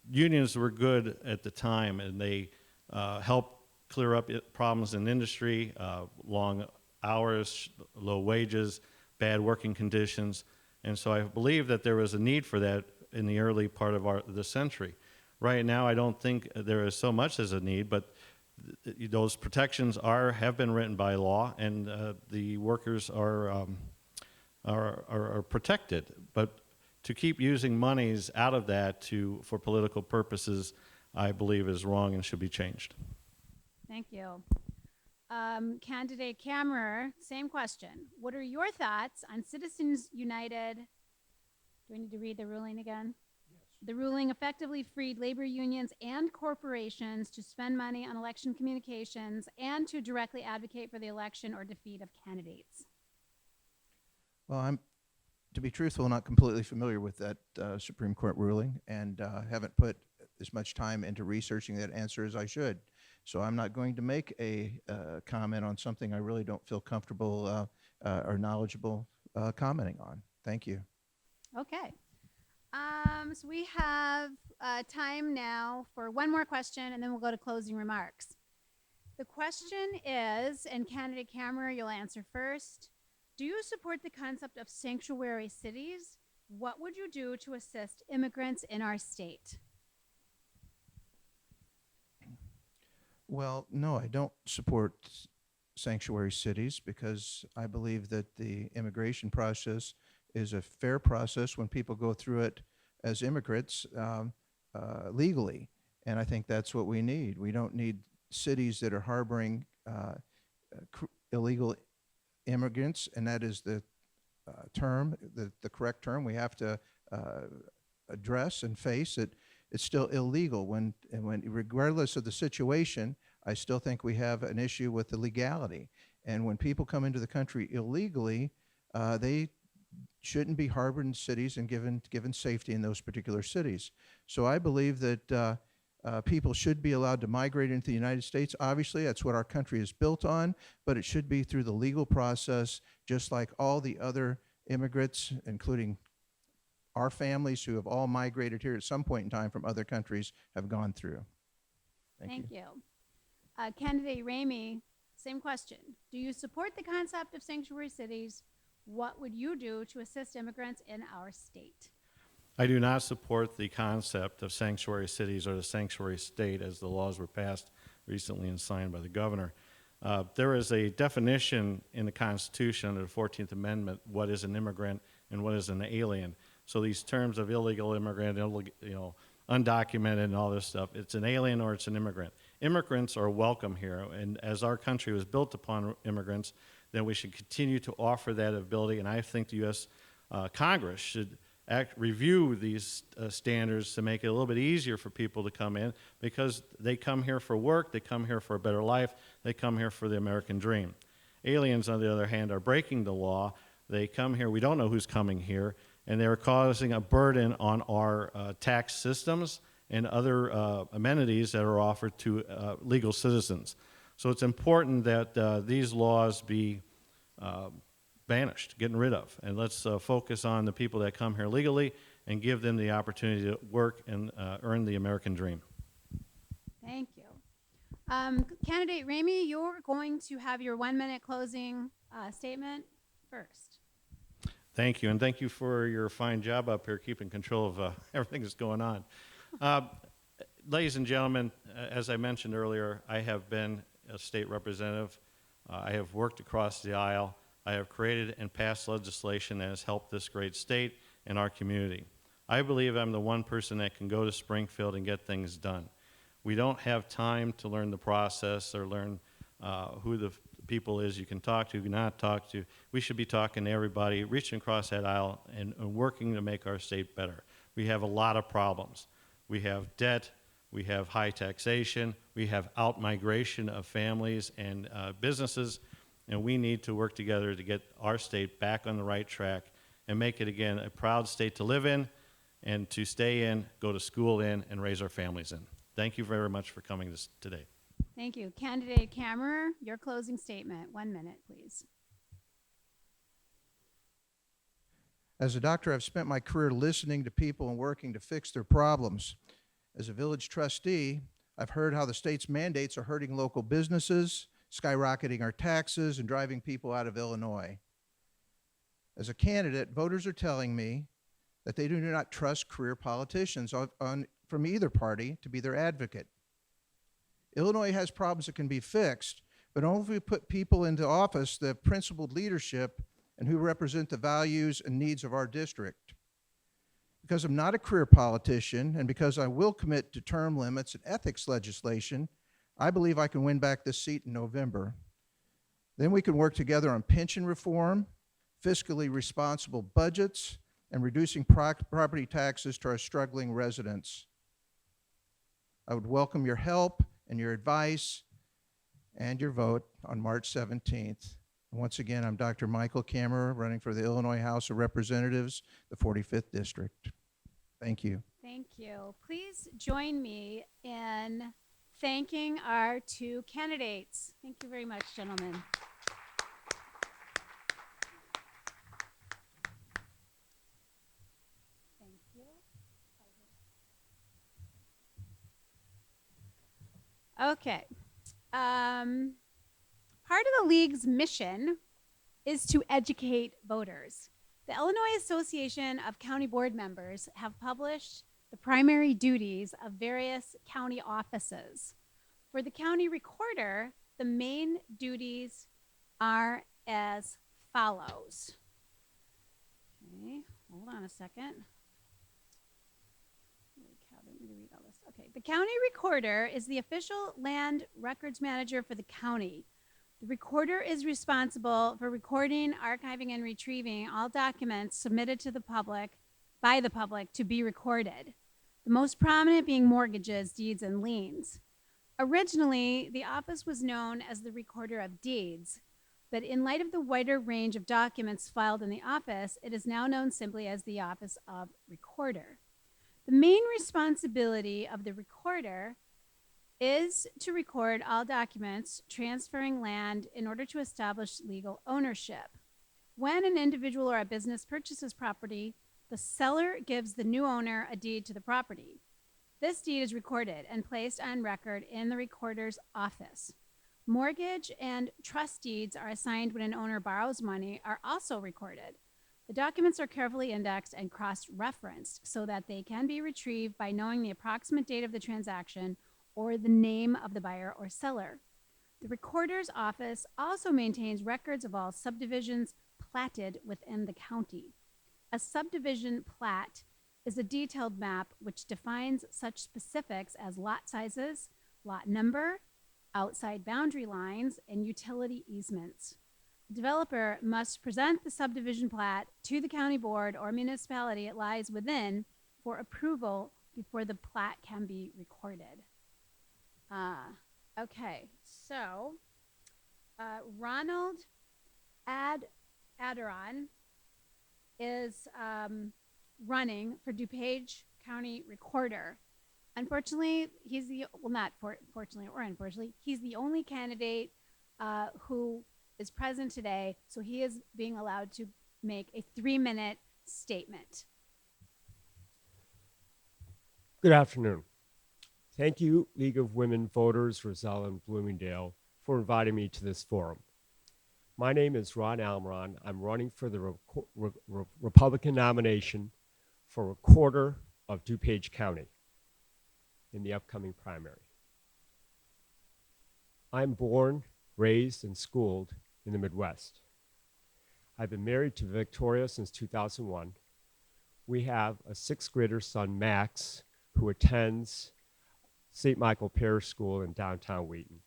Unions were good at the time, and they helped clear up problems in industry, long hours, low wages, bad working conditions, and so I believe that there was a need for that in the early part of the century. Right now, I don't think there is so much as a need, but those protections have been written by law, and the workers are protected. But to keep using monies out of that for political purposes, I believe is wrong and should be changed. Thank you. Candidate Kammerer, same question. What are your thoughts on Citizens United? Do I need to read the ruling again? Yes. The ruling effectively freed labor unions and corporations to spend money on election communications and to directly advocate for the election or defeat of candidates. Well, I'm, to be truthful, not completely familiar with that Supreme Court ruling, and haven't put as much time into researching that answer as I should. So I'm not going to make a comment on something I really don't feel comfortable or knowledgeable commenting on. Thank you. Okay. So we have time now for one more question, and then we'll go to closing remarks. The question is, and candidate Cameron, you'll answer first. Do you support the concept of sanctuary cities? What would you do to assist immigrants in our state? Well, no, I don't support sanctuary cities because I believe that the immigration process is a fair process when people go through it as immigrants legally. And I think that's what we need. We don't need cities that are harboring illegal immigrants, and that is the term, the correct term we have to address and face it. It's still illegal when regardless of the situation, I still think we have an issue with the legality. And when people come into the country illegally, they shouldn't be harbored in cities and given safety in those particular cities. So I believe that people should be allowed to migrate into the United States. Obviously, that's what our country is built on, but it should be through the legal process, just like all the other immigrants, including our families who have all migrated here at some point in time from other countries have gone through. Thank you. Candidate Ramey, same question. Do you support the concept of sanctuary cities? What would you do to assist immigrants in our state? I do not support the concept of sanctuary cities or the sanctuary state as the laws were passed recently and signed by the governor. There is a definition in the Constitution under the 14th Amendment what is an immigrant and what is an alien. So these terms of illegal immigrant, undocumented and all this stuff, it's an alien or it's an immigrant. Immigrants are welcome here, and as our country was built upon immigrants, then we should continue to offer that ability, and I think the U.S. Congress should review these standards to make it a little bit easier for people to come in, because they come here for work, they come here for a better life, they come here for the American dream. Aliens, on the other hand, are breaking the law. They come here, we don't know who's coming here, and they're causing a burden on our tax systems and other amenities that are offered to legal citizens. So it's important that these laws be banished, getting rid of, and let's focus on the people that come here legally and give them the opportunity to work and earn the American dream. Thank you. Candidate Ramey, you're going to have your 1-minute closing statement first. Thank you, and thank you for your fine job up here keeping control of everything that's going on. Ladies and gentlemen, as I mentioned earlier, I have been a state representative. I have worked across the aisle. I have created and passed legislation that has helped this great state and our community. I believe I'm the one person that can go to Springfield and get things done. We don't have time to learn the process or learn who the people is you can talk to, not talk to. We should be talking to everybody, reaching across that aisle and working to make our state better. We have a lot of problems. We have debt, we have high taxation, we have out-migration of families and businesses, and we need to work together to get our state back on the right track and make it, again, a proud state to live in and to stay in, go to school in, and raise our families in. Thank you very much for coming today. Thank you. Candidate Kammerer, your closing statement. 1 minute, please. As a doctor, I've spent my career listening to people and working to fix their problems. As a village trustee, I've heard how the state's mandates are hurting local businesses, skyrocketing our taxes, and driving people out of Illinois. As a candidate, voters are telling me that they do not trust career politicians from either party to be their advocate. Illinois has problems that can be fixed, but only if we put people into office that have principled leadership and who represent the values and needs of our district. Because I'm not a career politician, and because I will commit to term limits and ethics legislation, I believe I can win back this seat in November. Then we can work together on pension reform, fiscally responsible budgets, and reducing property taxes to our struggling residents. I would welcome your help and your advice and your vote on March 17th. And once again, I'm Dr. Michael Kammerer, running for the Illinois House of Representatives, the 45th District. Thank you. Thank you. Please join me in thanking our two candidates. Thank you very much, gentlemen. Okay. Part of the league's mission is to educate voters. The Illinois Association of County Board Members have published the primary duties of various county offices. For the county recorder, the main duties are as follows. Okay, hold on a second. Holy cow, didn't mean to read all this. Okay, the county recorder is the official land records manager for the county. The recorder is responsible for recording, archiving, and retrieving all documents submitted to the public by the public to be recorded. The most prominent being mortgages, deeds, and liens. Originally, the office was known as the Recorder of Deeds, but in light of the wider range of documents filed in the office, it is now known simply as the Office of Recorder. The main responsibility of the recorder is to record all documents transferring land in order to establish legal ownership. When an individual or a business purchases property, the seller gives the new owner a deed to the property. This deed is recorded and placed on record in the recorder's office. Mortgage and trust deeds are assigned when an owner borrows money are also recorded. The documents are carefully indexed and cross-referenced so that they can be retrieved by knowing the approximate date of the transaction or the name of the buyer or seller. The recorder's office also maintains records of all subdivisions platted within the county. A subdivision plat is a detailed map which defines such specifics as lot sizes, lot number, outside boundary lines, and utility easements. The developer must present the subdivision plat to the county board or municipality it lies within for approval before the plat can be recorded. Okay, so Ronald Adderon is running for DuPage County Recorder. Unfortunately, he's the, well, not fortunately or unfortunately, he's the only candidate who is present today, so he is being allowed to make a 3-minute statement. Good afternoon. Thank you, League of Women Voters, Roselle and Bloomingdale, for inviting me to this forum. My name is Ron Almiron. I'm running for the Republican nomination for Recorder of DuPage County in the upcoming primary. I'm born, raised, and schooled in the Midwest. I've been married to Victoria since 2001. We have a 6th grader son, Max, who attends St. Michael Parish School in downtown Wheaton.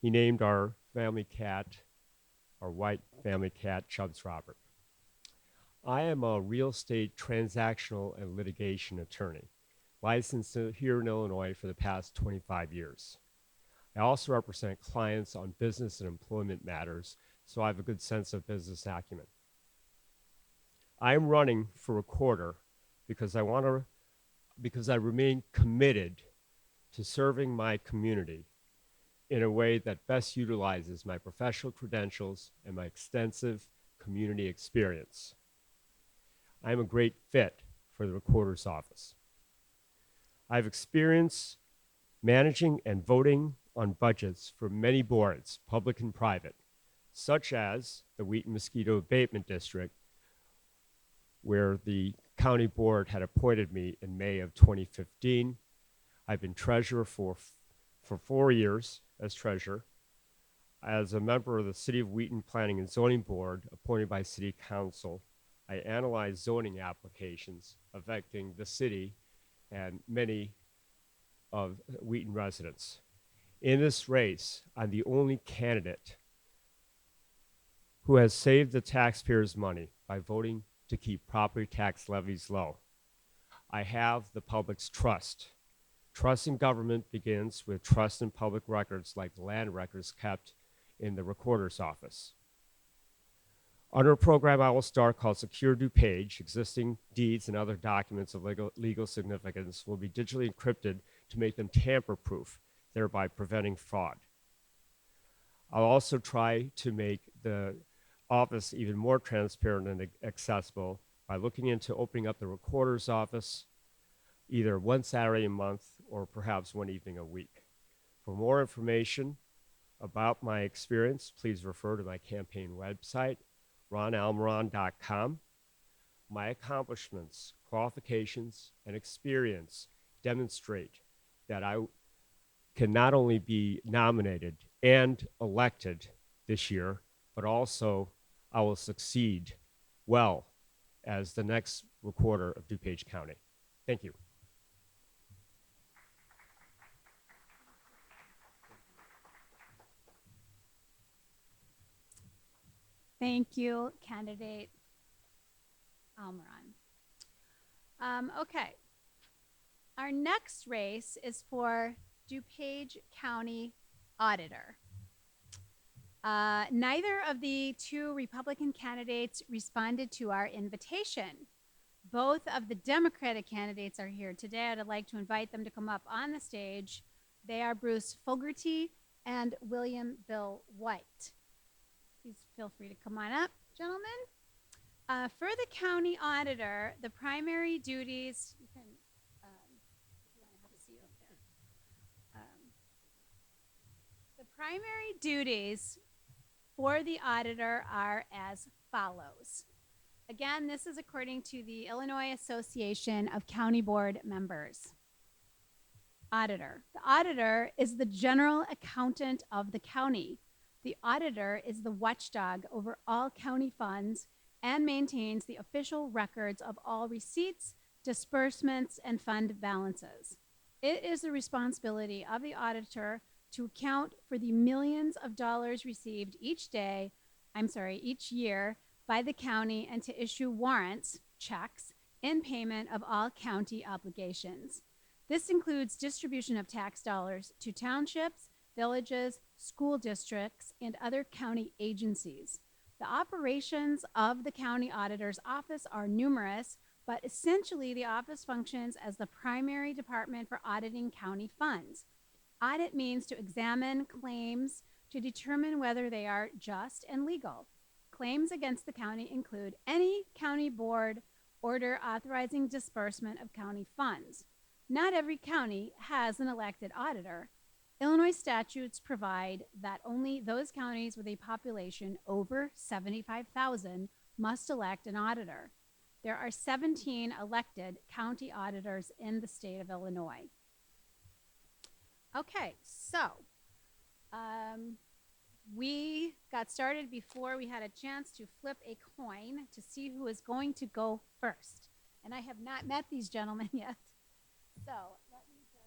He named our family cat, our white family cat, Chubbs Robert. I am a real estate transactional and litigation attorney, licensed here in Illinois for the past 25 years. I also represent clients on business and employment matters, so I have a good sense of business acumen. I am running for recorder because I remain committed to serving my community in a way that best utilizes my professional credentials and my extensive community experience. I am a great fit for the recorder's office. I have experience managing and voting on budgets for many boards, public and private, such as the Wheaton Mosquito Abatement District, where the county board had appointed me in May of 2015. I've been treasurer for 4 years as treasurer. As a member of the City of Wheaton Planning and Zoning Board appointed by City Council, I analyze zoning applications affecting the city and many of Wheaton residents. In this race, I'm the only candidate who has saved the taxpayers' money by voting to keep property tax levies low. I have the public's trust. Trust in government begins with trust in public records like the land records kept in the recorder's office. Under a program I will start called Secure DuPage, existing deeds and other documents of legal significance will be digitally encrypted to make them tamper-proof, thereby preventing fraud. I'll also try to make the office even more transparent and accessible by looking into opening up the recorder's office either one Saturday a month or perhaps one evening a week. For more information about my experience, please refer to my campaign website, ronalmiron.com. My accomplishments, qualifications, and experience demonstrate that I can not only be nominated and elected this year, but also I will succeed well as the next recorder of DuPage County. Thank you. Thank you, candidate Almiron. Okay. Our next race is for DuPage County Auditor. Neither of the two Republican candidates responded to our invitation. Both of the Democratic candidates are here today. I'd like to invite them to come up on the stage. They are Bruce Fogarty and William Bill White. Please feel free to come on up, gentlemen. For the county auditor, the primary duties, you can, if you want to have a seat up there. The primary duties for the auditor are as follows. Again, this is according to the Illinois Association of County Board Members. Auditor. The auditor is the general accountant of the county. The auditor is the watchdog over all county funds and maintains the official records of all receipts, disbursements, and fund balances. It is the responsibility of the auditor to account for the millions of dollars received each year by the county and to issue warrants, checks, in payment of all county obligations. This includes distribution of tax dollars to townships, villages, school districts, and other county agencies. The operations of the county auditor's office are numerous, but essentially the office functions as the primary department for auditing county funds. Audit means to examine claims to determine whether they are just and legal. Claims against the county include any county board order authorizing disbursement of county funds. Not every county has an elected auditor. Illinois statutes provide that only those counties with a population over 75,000 must elect an auditor. There are 17 elected county auditors in the state of Illinois. Okay, so we got started before we had a chance to flip a coin to see who is going to go first. And I have not met these gentlemen yet. So let me just.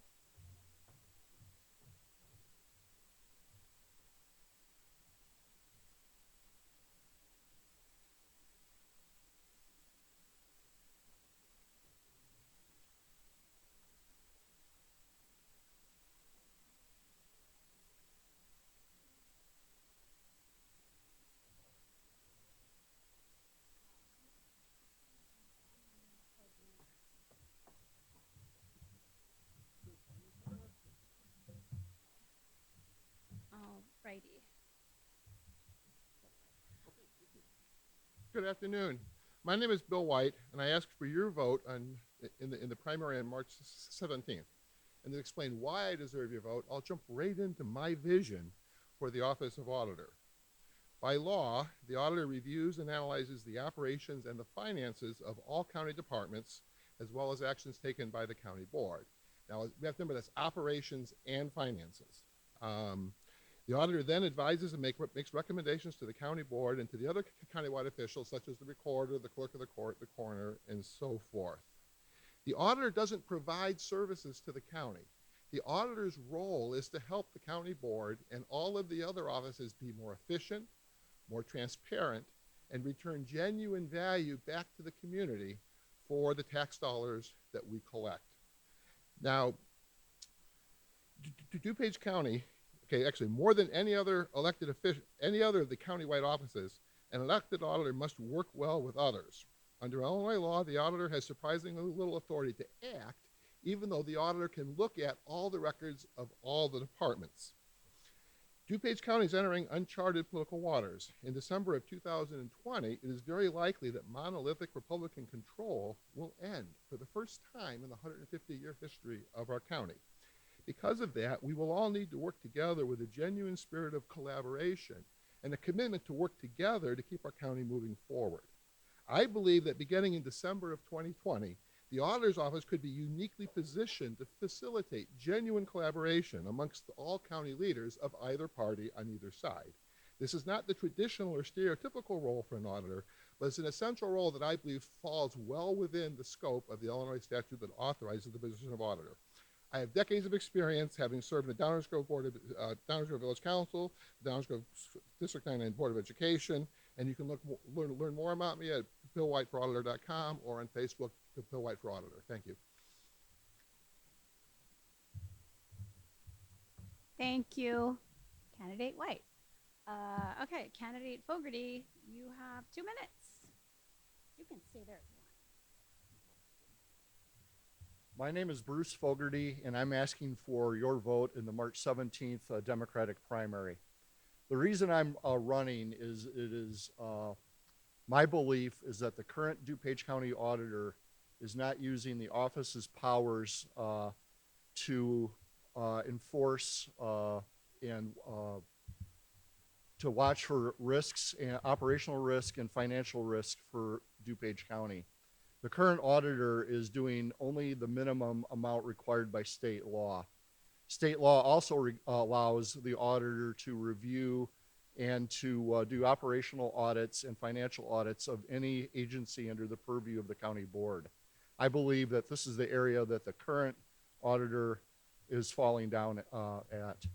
Alrighty. Good afternoon. My name is Bill White, and I asked for your vote in the primary on March 17th. And to explain why I deserve your vote, I'll jump right into my vision for the Office of Auditor. By law, the auditor reviews and analyzes the operations and the finances of all county departments, as well as actions taken by the county board. Now, we have to remember that's operations and finances. The auditor then advises and makes recommendations to the county board and to the other countywide officials, such as the recorder, the clerk of the court, the coroner, and so forth. The auditor doesn't provide services to the county. The auditor's role is to help the county board and all of the other offices be more efficient, more transparent, and return genuine value back to the community for the tax dollars that we collect. Now, DuPage County, okay, actually more than any other elected official, any other of the countywide offices, an elected auditor must work well with others. Under Illinois law, the auditor has surprisingly little authority to act, even though the auditor can look at all the records of all the departments. DuPage County is entering uncharted political waters. In December of 2020, it is very likely that monolithic Republican control will end for the first time in the 150-year history of our county. Because of that, we will all need to work together with a genuine spirit of collaboration and a commitment to work together to keep our county moving forward. I believe that beginning in December of 2020, the Auditor's Office could be uniquely positioned to facilitate genuine collaboration amongst all county leaders of either party on either side. This is not the traditional or stereotypical role for an auditor, but it's an essential role that I believe falls well within the scope of the Illinois statute that authorizes the position of auditor. I have decades of experience having served in the Downers Grove Downers Grove Village Council, Downers Grove District 99 Board of Education, and you can learn more about me at billwhiteforauditor.com or on Facebook, Bill White for Auditor. Thank you. Thank you, Candidate White. Okay, Candidate Fogarty, you have 2 minutes. You can stay there if you want. My name is Bruce Fogarty, and I'm asking for your vote in the March 17th Democratic primary. The reason I'm running is my belief is that the current DuPage County Auditor is not using the office's powers to enforce and to watch for risks, and operational risk and financial risk for DuPage County. The current auditor is doing only the minimum amount required by state law. State law also allows the auditor to review and to do operational audits and financial audits of any agency under the purview of the county board. I believe that this is the area that the current auditor is falling down at.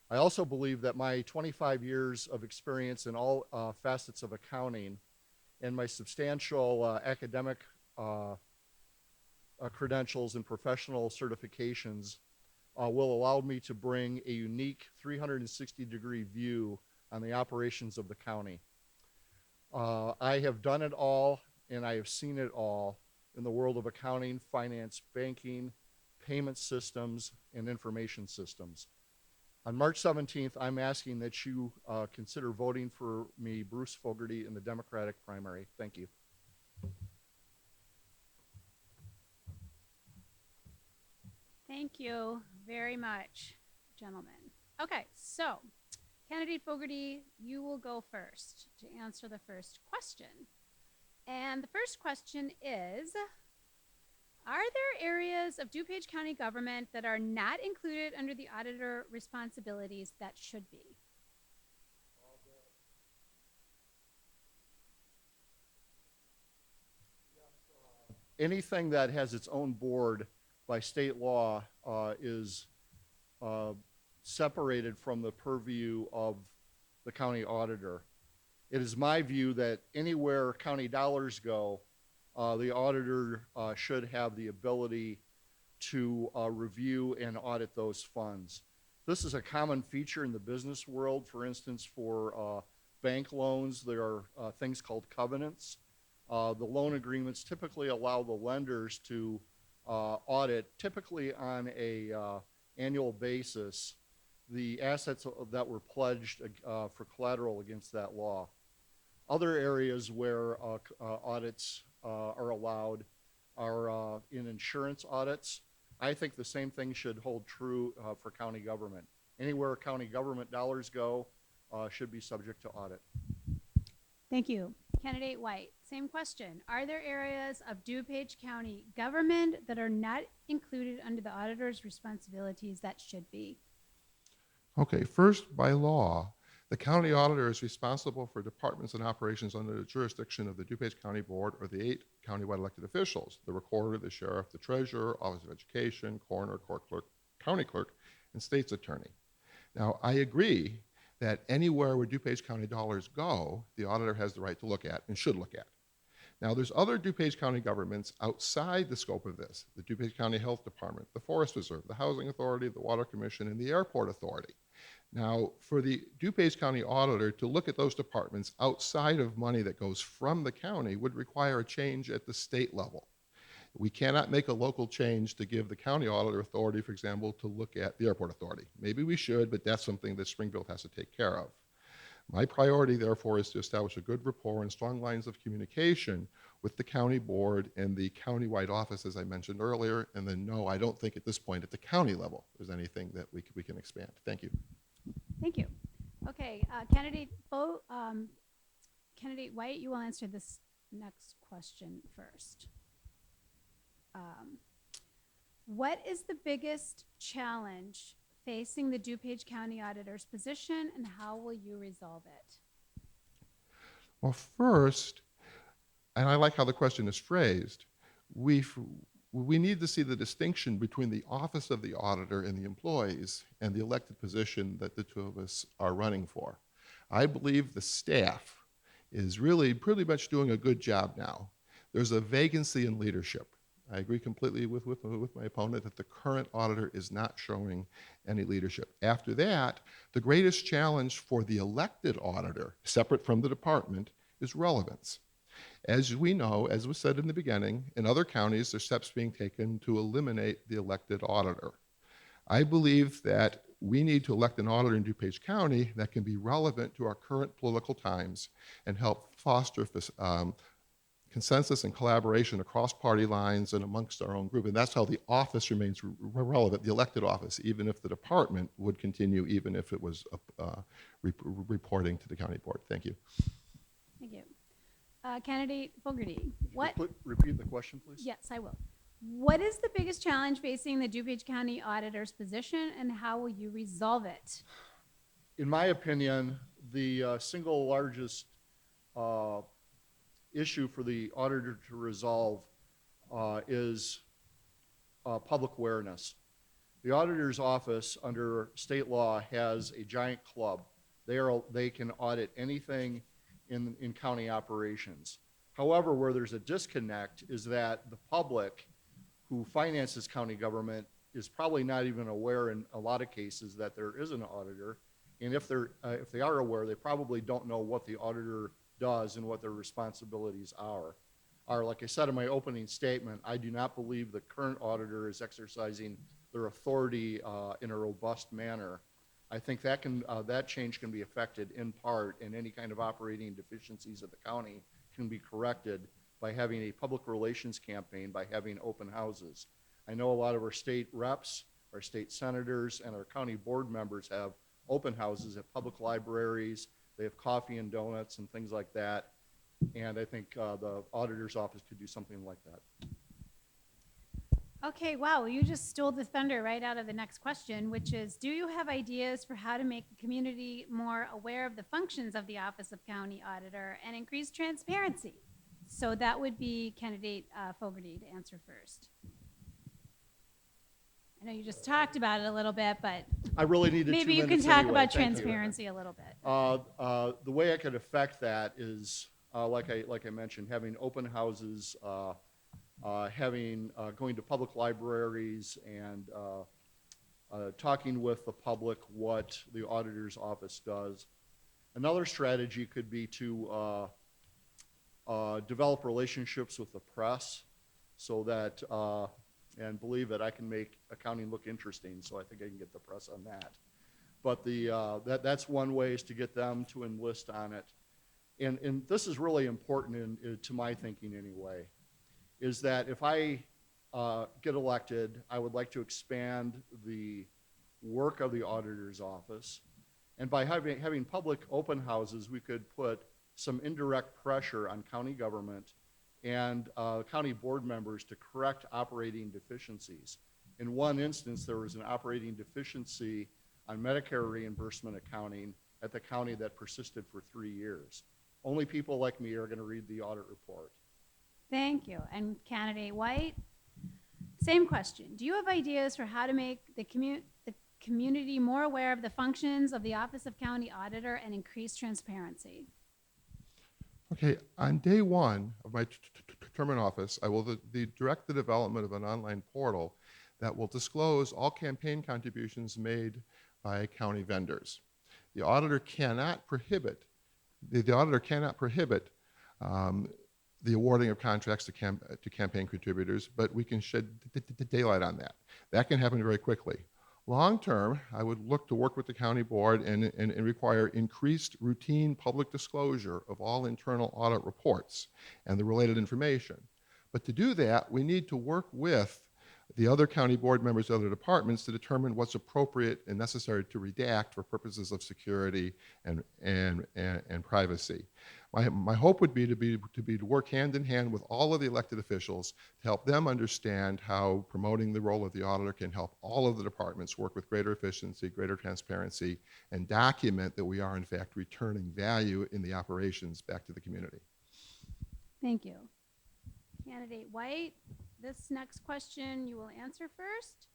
I also believe that my 25 years of experience in all facets of accounting and my substantial academic credentials and professional certifications will allow me to bring a unique 360-degree view on the operations of the county. I have done it all, and I have seen it all in the world of accounting, finance, banking, payment systems, and information systems. On March 17th, I'm asking that you consider voting for me, Bruce Fogarty, in the Democratic primary. Thank you. Thank you very much, gentlemen. Okay, so Candidate Fogarty, you will go first to answer the first question. And the first question is, are there areas of DuPage County government that are not included under the auditor responsibilities that should be? Anything that has its own board by state law is separated from the purview of the county auditor. It is my view that anywhere county dollars go, the auditor should have the ability to review and audit those funds. This is a common feature in the business world. For instance, for bank loans, there are things called covenants. The loan agreements typically allow the lenders to audit, typically on a annual basis, the assets that were pledged for collateral against that law. Other areas where audits are allowed are in insurance audits. I think the same thing should hold true for county government. Anywhere county government dollars go should be subject to audit. Thank you. Candidate White, same question. Are there areas of DuPage County government that are not included under the auditor's responsibilities that should be? Okay, first, by law, the county auditor is responsible for departments and operations under the jurisdiction of the DuPage County Board or the 8 countywide elected officials, the recorder, the sheriff, the treasurer, office of education, coroner, court clerk, county clerk, and state's attorney. Now, I agree that anywhere where DuPage County dollars go, the auditor has the right to look at and should look at. Now, there's other DuPage County governments outside the scope of this, the DuPage County Health Department, the Forest Reserve, the Housing Authority, the Water Commission, and the Airport Authority. Now, for the DuPage County auditor to look at those departments outside of money that goes from the county would require a change at the state level. We cannot make a local change to give the county auditor authority, for example, to look at the Airport Authority. Maybe we should, but that's something that Springfield has to take care of. My priority, therefore, is to establish a good rapport and strong lines of communication with the county board and the county-wide office, as I mentioned earlier. And then no, I don't think at this point at the county level there's anything that we can expand. Thank you. Thank you. Okay, Candidate White, you will answer this next question first. What is the biggest challenge facing the DuPage County Auditor's position, and how will you resolve it? Well, first, and I like how the question is phrased, we need to see the distinction between the office of the auditor and the employees and the elected position that the two of us are running for. I believe the staff is really pretty much doing a good job now. There's a vacancy in leadership. I agree completely with my opponent that the current auditor is not showing any leadership. After that, the greatest challenge for the elected auditor, separate from the department, is relevance. As we know, as was said in the beginning, in other counties, there's steps being taken to eliminate the elected auditor. I believe that we need to elect an auditor in DuPage County that can be relevant to our current political times and help foster consensus and collaboration across party lines and amongst our own group. And that's how the office remains relevant, the elected office, even if the department would continue, even if it was reporting to the county board. Thank you. Thank you. Candidate Fogarty, Repeat the question, please. Yes, I will. What is the biggest challenge facing the DuPage County Auditor's position, and how will you resolve it? In my opinion, the single largest issue for the auditor to resolve is public awareness. The auditor's office under state law has a giant club. They can audit anything in county operations. However, where there's a disconnect is that the public who finances county government is probably not even aware in a lot of cases that there is an auditor. And if they are aware, they probably don't know what the auditor does and what their responsibilities are. Like I said in my opening statement, I do not believe the current auditor is exercising their authority in a robust manner. I think that change can be affected in part, and any kind of operating deficiencies of the county can be corrected by having a public relations campaign, by having open houses. I know a lot of our state reps, our state senators, and our county board members have open houses at public libraries. They have coffee and donuts and things like that. And I think the auditor's office could do something like that. Okay, wow, you just stole the thunder right out of the next question, which is, do you have ideas for how to make the community more aware of the functions of the Office of County Auditor and increase transparency? So that would be Candidate Fogarty to answer first. I know you just talked about it a little bit, but I really needed maybe you can talk about transparency a little bit. The way I could affect that is, like I mentioned, having open houses, going to public libraries and talking with the public what the auditor's office does. Another strategy could be to develop relationships with the press so that, and believe it, I can make accounting look interesting, so I think I can get the press on that. But that's one way, is to get them to enlist on it. And this is really important to my thinking anyway, is that if I get elected, I would like to expand the work of the auditor's office. And by having public open houses, we could put some indirect pressure on county government and county board members to correct operating deficiencies. In one instance, there was an operating deficiency on Medicare reimbursement accounting at the county that persisted for 3 years. Only people like me are going to read the audit report. Thank you. And Candidate White, same question. Do you have ideas for how to make the community more aware of the functions of the Office of County Auditor and increase transparency? Okay, on day one of my term in office, I will direct the development of an online portal that will disclose all campaign contributions made by county vendors. The auditor cannot prohibit the awarding of contracts to campaign contributors, but we can shed daylight on that. That can happen very quickly. Long term, I would look to work with the county board and require increased routine public disclosure of all internal audit reports and the related information. But to do that, we need to work with the other county board members of other departments to determine what's appropriate and necessary to redact for purposes of security and privacy. My hope would be to work hand in hand with all of the elected officials to help them understand how promoting the role of the auditor can help all of the departments work with greater efficiency, greater transparency, and document that we are in fact returning value in the operations back to the community. Thank you. Candidate White, this next question you will answer first.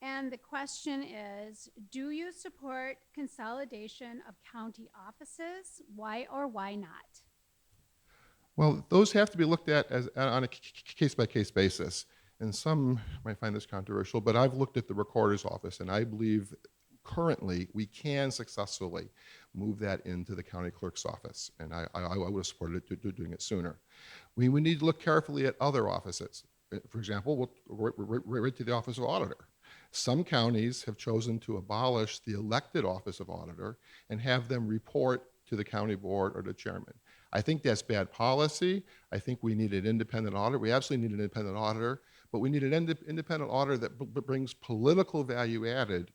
And the question is, do you support consolidation of county offices? Why or why not? Well, those have to be looked at as on a case-by-case basis. And some might find this controversial, but I've looked at the recorder's office, and I believe currently we can successfully move that into the county clerk's office. And I would have supported it doing it sooner. We need to look carefully at other offices. For example, right to the office of auditor. Some counties have chosen to abolish the elected office of auditor and have them report to the county board or the chairman. I think that's bad policy. I think we need an independent auditor. We absolutely need an independent auditor, but we need an independent auditor that brings political value added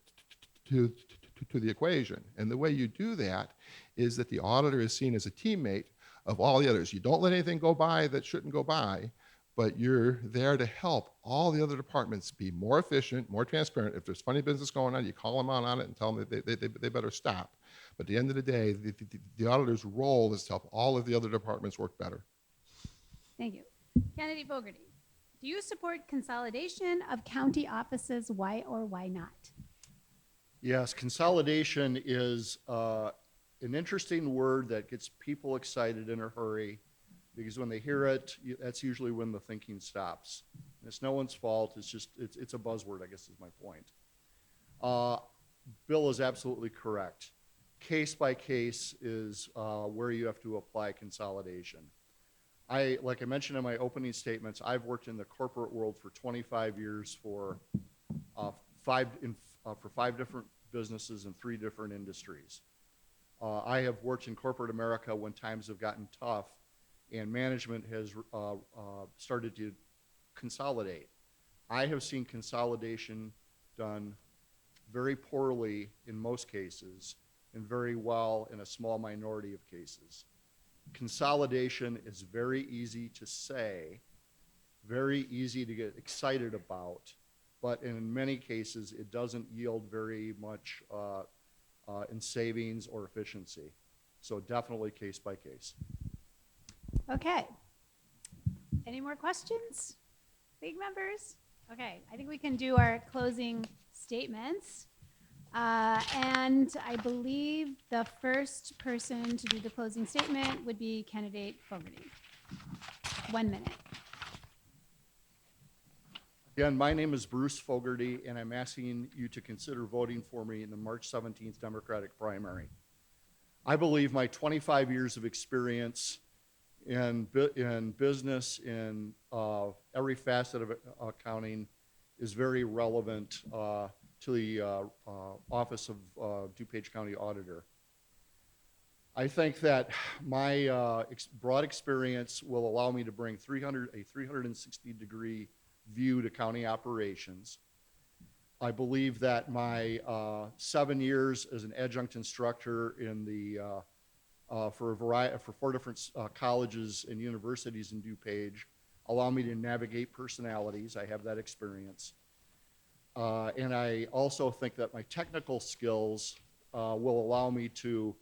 to the equation. And the way you do that is that the auditor is seen as a teammate of all the others. You don't let anything go by that shouldn't go by, but you're there to help all the other departments be more efficient, more transparent. If there's funny business going on, you call them out on it and tell them that they better stop. But at the end of the day, the auditor's role is to help all of the other departments work better. Thank you. Candidate Fogarty, do you support consolidation of county offices? Why or why not? Yes, consolidation is an interesting word that gets people excited in a hurry, because when they hear it, that's usually when the thinking stops. And it's no one's fault. It's just it's a buzzword, I guess, is my point. Bill is absolutely correct. Case by case is where you have to apply consolidation. Like I mentioned in my opening statements, I've worked in the corporate world for 25 years for 5 different businesses in 3 different industries. I have worked in corporate America when times have gotten tough and management has started to consolidate. I have seen consolidation done very poorly in most cases and very well in a small minority of cases. Consolidation is very easy to say, very easy to get excited about, but in many cases it doesn't yield very much in savings or efficiency. So definitely case by case. Okay. Any more questions? League members? Okay, I think we can do our closing statements. And I believe the first person to do the closing statement would be candidate Fogarty. 1 minute. Again, my name is Bruce Fogarty, and I'm asking you to consider voting for me in the March 17th Democratic primary. I believe my 25 years of experience in business, in every facet of accounting, is very relevant to the Office of DuPage County Auditor. I think that my broad experience will allow me to bring a 360-degree view to county operations. I believe that my 7 years as an adjunct instructor in the for 4 different colleges and universities in DuPage allow me to navigate personalities. I have that experience. And I also think that my technical skills will allow me to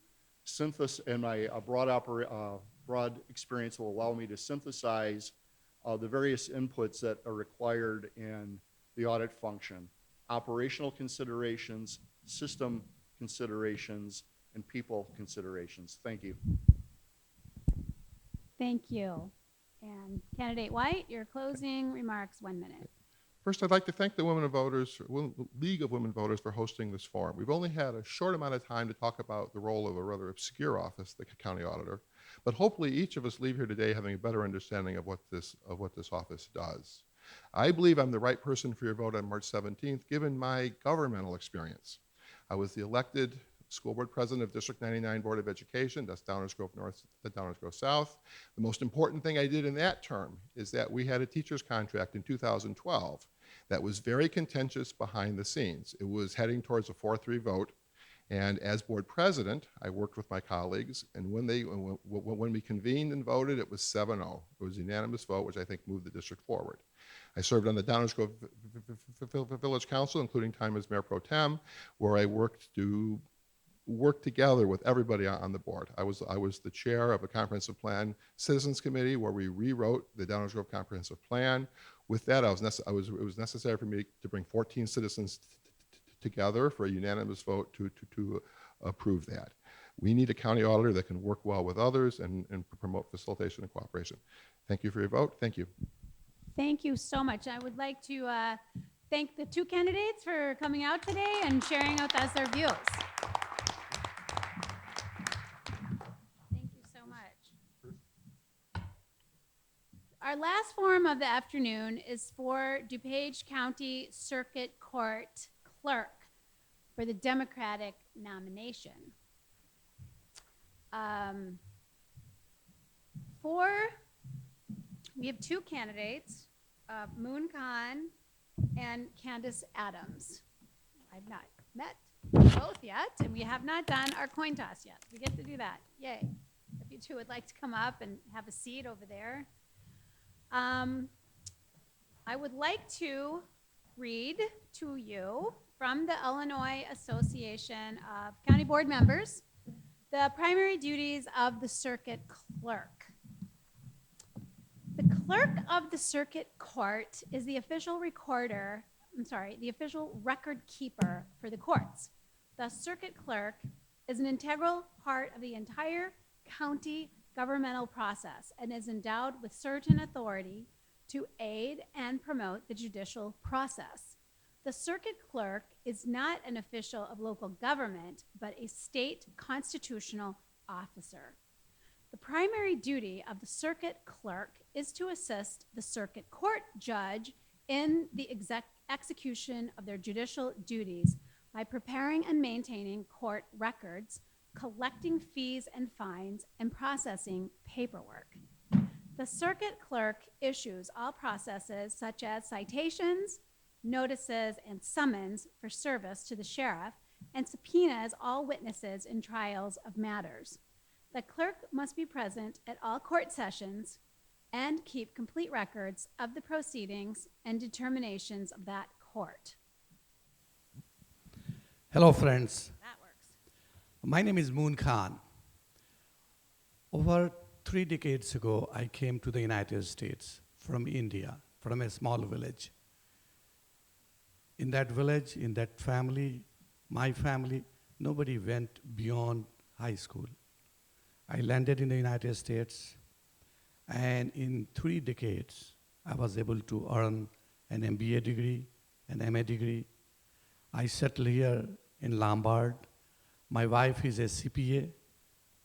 synthesize, and my broad experience will allow me to synthesize the various inputs that are required in the audit function: operational considerations, system considerations, and people considerations. Thank you. Thank you. And candidate White, your closing remarks, 1 minute. First, I'd like to thank the League of Women Voters for hosting this forum. We've only had a short amount of time to talk about the role of a rather obscure office, the county auditor, but hopefully each of us leave here today having a better understanding of what this office does. I believe I'm the right person for your vote on March 17th, given my governmental experience. I was the elected school board president of District 99 Board of Education, that's Downers Grove North, the Downers Grove South. The most important thing I did in that term is that we had a teacher's contract in 2012 that was very contentious behind the scenes. It was heading towards a 4-3 vote. And as board president, I worked with my colleagues, and when we convened and voted, it was 7-0. It was a unanimous vote, which I think moved the district forward. I served on the Downers Grove Village Council, including time as Mayor Pro Tem, where I worked to work together with everybody on the board. I was the chair of a comprehensive plan citizens committee where we rewrote the Downers Grove comprehensive plan. With that, it was necessary for me to bring 14 citizens together for a unanimous vote to approve that. We need a county auditor that can work well with others and promote facilitation and cooperation. Thank you for your vote. Thank you. Thank you so much. I would like to thank the two candidates for coming out today and sharing with us their views. Thank you so much. Our last forum of the afternoon is for DuPage County Circuit Court Clerk for the Democratic nomination. We have two candidates, Moon Khan and Candace Adams. I've not met both yet, and we have not done our coin toss yet. We get to do that. Yay. If you two would like to come up and have a seat over there. I would like to read to you from the Illinois Association of County Board Members the primary duties of the circuit clerk. The clerk of the circuit court is the official the official record keeper for the courts. The circuit clerk is an integral part of the entire county governmental process and is endowed with certain authority to aid and promote the judicial process. The circuit clerk is not an official of local government, but a state constitutional officer. The primary duty of the circuit clerk is to assist the circuit court judge in the execution of their judicial duties by preparing and maintaining court records, collecting fees and fines, and processing paperwork. The circuit clerk issues all processes such as citations, notices, and summons for service to the sheriff, and subpoenas all witnesses in trials of matters. The clerk must be present at all court sessions and keep complete records of the proceedings and determinations of that court. Hello, friends. That works. My name is Moon Khan. Over 3 decades ago, I came to the United States from India, from a small village. In that village, in that family, my family, nobody went beyond high school. I landed in the United States, and in 3 decades, I was able to earn an MBA degree, an MA degree. I settled here in Lombard. My wife is a CPA.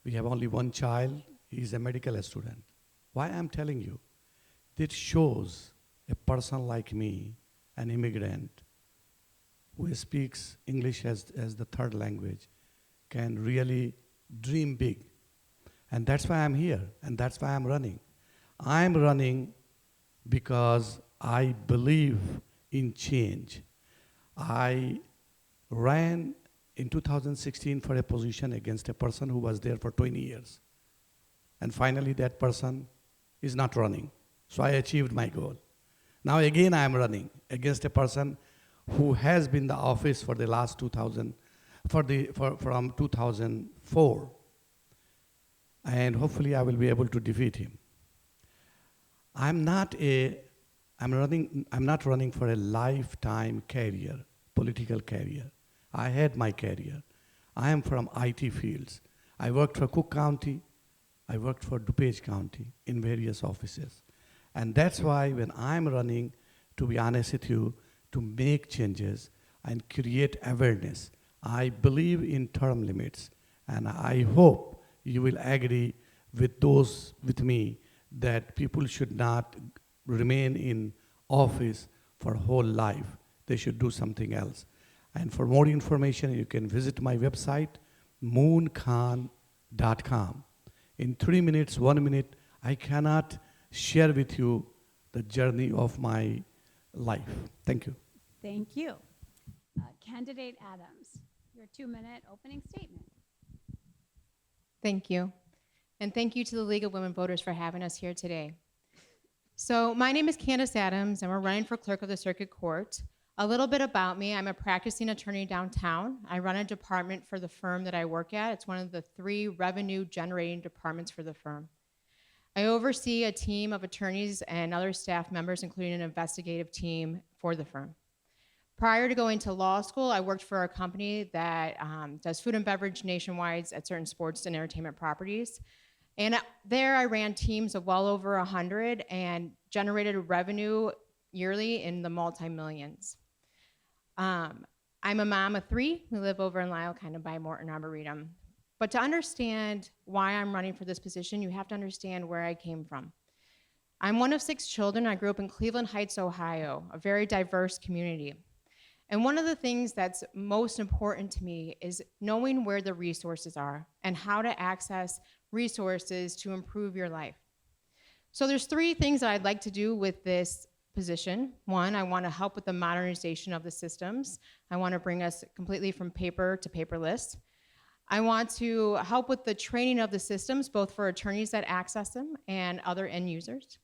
We have only one child. He is a medical student. Why I'm telling you? This shows a person like me, an immigrant, who speaks English as the third language, can really dream big. And that's why I'm here, and that's why I'm running. I'm running because I believe in change. I ran in 2016 for a position against a person who was there for 20 years. And finally, that person is not running. So I achieved my goal. Now again, I'm running against a person who has been in the office for the last from 2004. And hopefully I will be able to defeat him. I'm not running for a lifetime career, political career. I had my career. I am from IT fields. I worked for Cook County. I worked for DuPage County in various offices. And that's why when I'm running, to be honest with you, to make changes and create awareness, I believe in term limits. And I hope you will agree with me that people should not remain in office for whole life. They should do something else. And for more information, you can visit my website, moonkhan.com. In 3 minutes, 1 minute, I cannot share with you the journey of my life. Thank you. Thank you. Candidate Adams, your 2-minute opening statement. Thank you. And thank you to the League of Women Voters for having us here today. So my name is Candace Adams, and we're running for clerk of the circuit court. A little bit about me: I'm a practicing attorney downtown. I run a department for the firm that I work at. It's one of the 3 revenue generating departments for the firm. I oversee a team of attorneys and other staff members, including an investigative team for the firm. Prior to going to law school, I worked for a company that does food and beverage nationwide at certain sports and entertainment properties. And there I ran teams of well over 100 and generated revenue yearly in the multi-millions. I'm a mom of 3. We live over in Lisle, kind of by Morton Arboretum. But to understand why I'm running for this position, you have to understand where I came from. I'm one of 6 children. I grew up in Cleveland Heights, Ohio, a very diverse community. And one of the things that's most important to me is knowing where the resources are and how to access resources to improve your life. So there's 3 things that I'd like to do with this position. 1, I want to help with the modernization of the systems. I want to bring us completely from paper to paperless. I want to help with the training of the systems, both for attorneys that access them and other end users.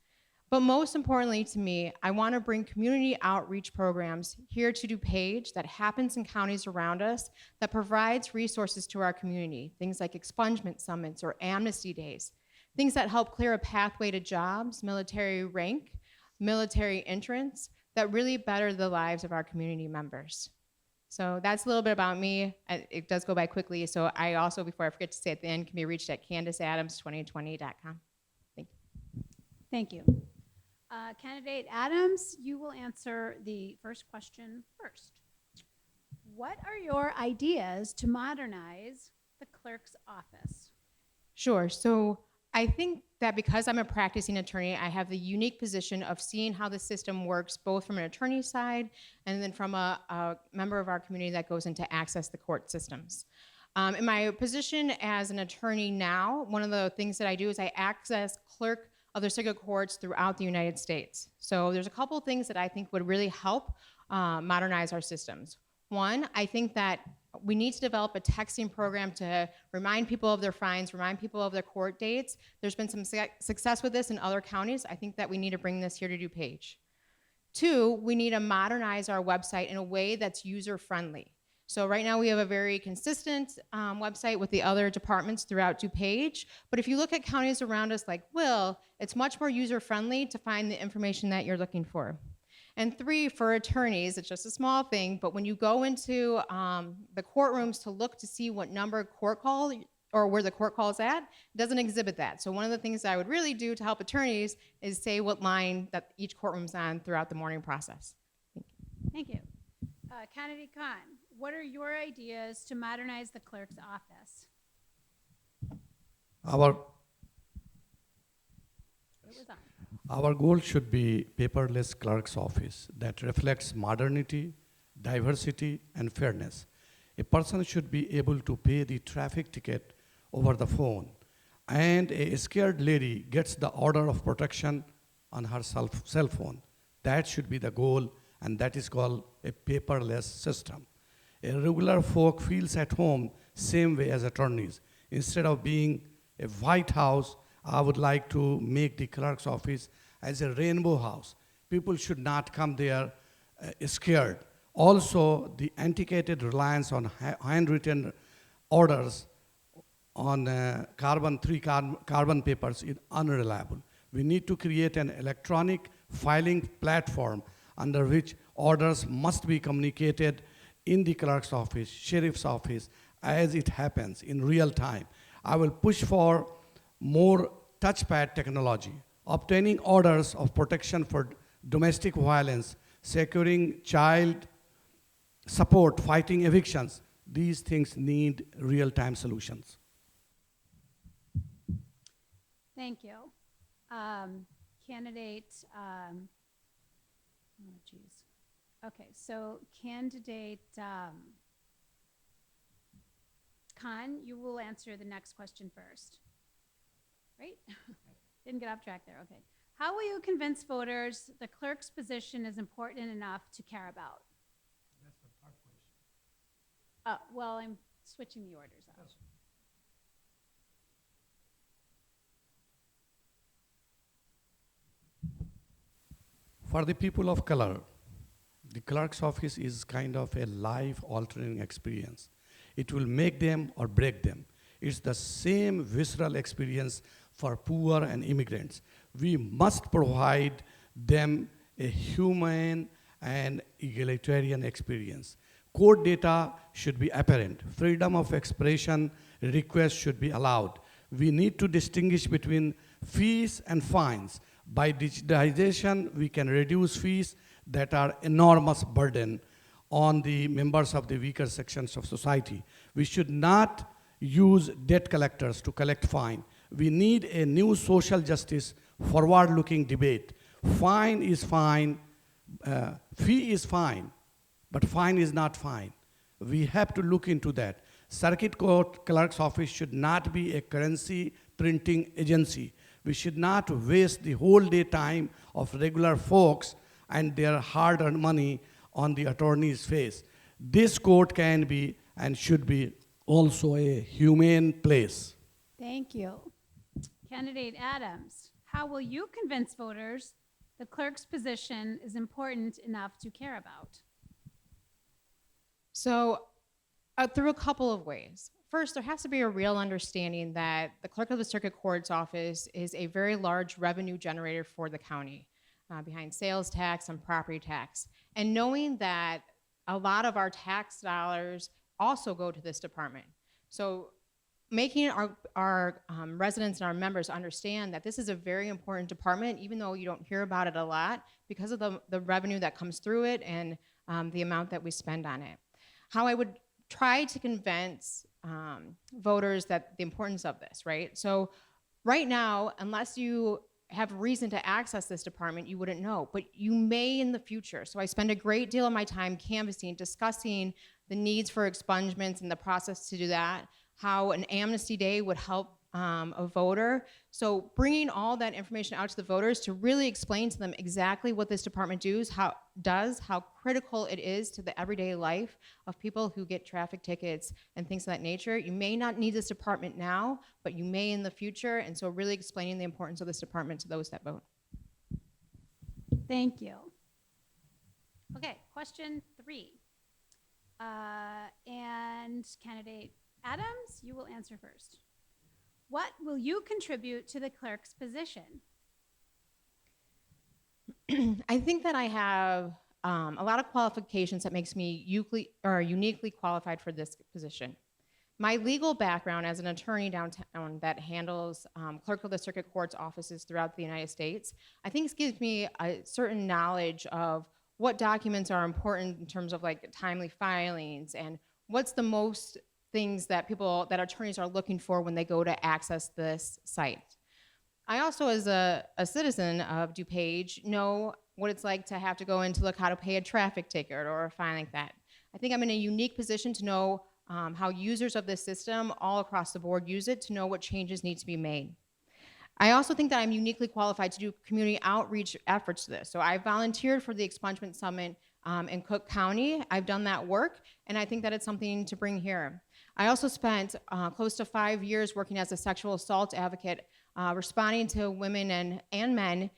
But most importantly to me, I want to bring community outreach programs here to DuPage that happens in counties around us that provides resources to our community, things like expungement summits or amnesty days, things that help clear a pathway to jobs, military rank, military entrance, that really better the lives of our community members. So that's a little bit about me. It does go by quickly, so I also, before I forget to say at the end, can be reached at CandaceAdams2020.com. Thank you. Thank you. Candidate Adams, you will answer the first question first. What are your ideas to modernize the clerk's office? Sure. So I think that because I'm a practicing attorney, I have the unique position of seeing how the system works, both from an attorney side and then from a member of our community that goes in to access the court systems. In my position as an attorney now, one of the things that I do is I access clerk of the circuit courts throughout the United States. So there's a couple of things that I think would really help modernize our systems. 1, I think that we need to develop a texting program to remind people of their fines, remind people of their court dates. There's been some success with this in other counties. I think that we need to bring this here to DuPage. 2, we need to modernize our website in a way that's user-friendly. So right now we have a very consistent website with the other departments throughout DuPage, but if you look at counties around us like Will, it's much more user-friendly to find the information that you're looking for. And 3, for attorneys, it's just a small thing, but when you go into the courtrooms to look to see what number court call or where the court call is at, it doesn't exhibit that. So one of the things I would really do to help attorneys is say what line that each courtroom's on throughout the morning process. Thank you. Candidate Khan, what are your ideas to modernize the clerk's office? Our goal should be paperless clerk's office that reflects modernity, diversity, and fairness. A person should be able to pay the traffic ticket over the phone, and a scared lady gets the order of protection on her cell phone. That should be the goal, and that is called a paperless system. A regular folk feels at home same way as attorneys. Instead of being a White House, I would like to make the clerk's office as a rainbow house. People should not come there scared. Also, the antiquated reliance on handwritten orders on carbon papers is unreliable. We need to create an electronic filing platform under which orders must be communicated in the clerk's office, sheriff's office, as it happens in real time. I will push for more touchpad technology, obtaining orders of protection for domestic violence, securing child support, fighting evictions. These things need real-time solutions. Thank you. Candidate Oh, geez. Okay, so candidate Khan, you will answer the next question first. Right? Didn't get off track there. Okay. How will you convince voters the clerk's position is important enough to care about? That's the third question. Well, I'm switching the orders up. For the people of color, the clerk's office is kind of a life-altering experience. It will make them or break them. It's the same visceral experience for poor and immigrants. We must provide them a humane and egalitarian experience. Court data should be apparent. Freedom of expression requests should be allowed. We need to distinguish between fees and fines. By digitization, we can reduce fees that are enormous burden on the members of the weaker sections of society. We should not use debt collectors to collect fine. We need a new social justice, forward-looking debate. Fine is fine, fee is fine, but fine is not fine. We have to look into that. Circuit Court Clerk's Office should not be a currency printing agency. We should not waste the whole day time of regular folks and their hard-earned money on the attorney's face. This court can be and should be also a humane place. Thank you. Candidate Adams, how will you convince voters the clerk's position is important enough to care about? So, through a couple of ways. First, there has to be a real understanding that the clerk of the circuit court's office is a very large revenue generator for the county, behind sales tax and property tax. And knowing that a lot of our tax dollars also go to this department. So making our residents and our members understand that this is a very important department, even though you don't hear about it a lot, because of the revenue that comes through it and the amount that we spend on it. How I would try to convince voters that the importance of this, right? So right now, unless you have reason to access this department, you wouldn't know, but you may in the future. So I spend a great deal of my time canvassing, discussing the needs for expungements and the process to do that, how an amnesty day would help a voter. So bringing all that information out to the voters to really explain to them exactly what this department how critical it is to the everyday life of people who get traffic tickets and things of that nature. You may not need this department now, but you may in the future. And so really explaining the importance of this department to those that vote. Thank you. Okay, question 3. And candidate Adams, you will answer first. What will you contribute to the clerk's position? I think that I have a lot of qualifications that makes me uniquely qualified for this position. My legal background as an attorney downtown that handles clerk of the circuit court's offices throughout the United States, I think gives me a certain knowledge of what documents are important in terms of like timely filings and what's the most things that attorneys are looking for when they go to access this site. I also, as a citizen of DuPage, know what it's like to have to go in to look how to pay a traffic ticket or a fine like that. I think I'm in a unique position to know how users of this system all across the board use it to know what changes need to be made. I also think that I'm uniquely qualified to do community outreach efforts to this. So I volunteered for the Expungement Summit in Cook County. I've done that work, and I think that it's something to bring here. I also spent close to 5 years working as a sexual assault advocate, responding to women and men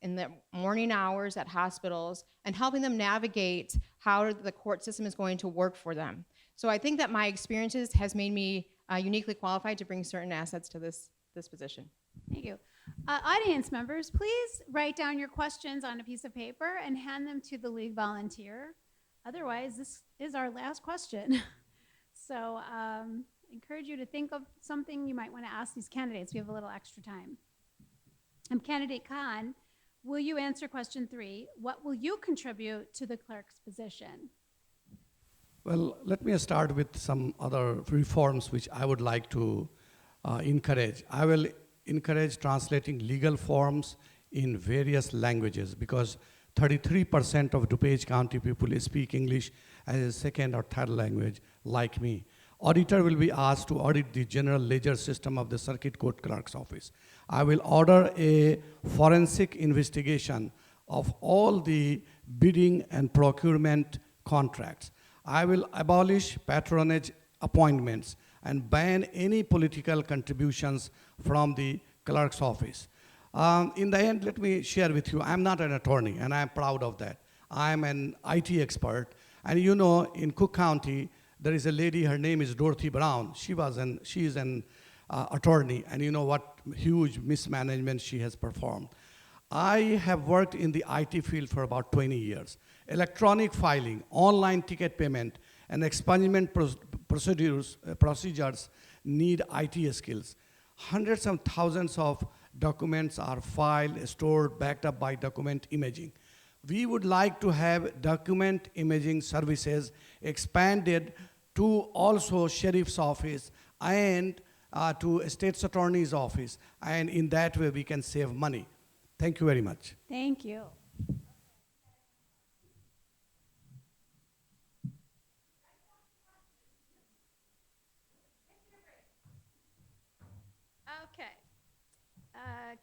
in the morning hours at hospitals and helping them navigate how the court system is going to work for them. So I think that my experiences has made me uniquely qualified to bring certain assets to this position. Thank you. Audience members, please write down your questions on a piece of paper and hand them to the league volunteer. Otherwise, this is our last question. So I encourage you to think of something you might want to ask these candidates. We have a little extra time. Candidate Khan, will you answer question 3? What will you contribute to the clerk's position? Well, let me start with some other reforms which I would like to encourage. I will encourage translating legal forms in various languages because 33% of DuPage County people speak English as a second or third language, like me. Auditor will be asked to audit the general ledger system of the Circuit Court Clerk's Office. I will order a forensic investigation of all the bidding and procurement contracts. I will abolish patronage appointments and ban any political contributions from the clerk's office. In the end, let me share with you, I'm not an attorney, and I'm proud of that. I'm an IT expert, and you know, in Cook County, there is a lady, her name is Dorothy Brown. She is an attorney, and you know what huge mismanagement she has performed. I have worked in the IT field for about 20 years. Electronic filing, online ticket payment, and expungement procedures need IT skills. Hundreds of thousands of documents are filed, stored, backed up by document imaging. We would like to have document imaging services expanded to also sheriff's office and to a state's attorney's office, and in that way we can save money. Thank you very much. Thank you. Okay.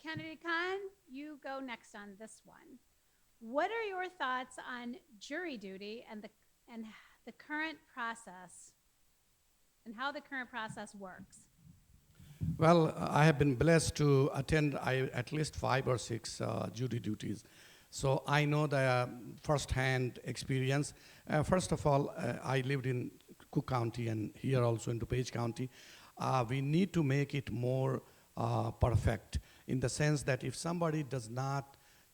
Candidate Khan, you go next on this one. What are your thoughts on jury duty and the current process and how the current process works? Well, I have been blessed to attend at least 5 or 6 jury duties. So I know the first-hand experience. First of all, I lived in Cook County and here also in DuPage County. We need to make it more perfect in the sense that if somebody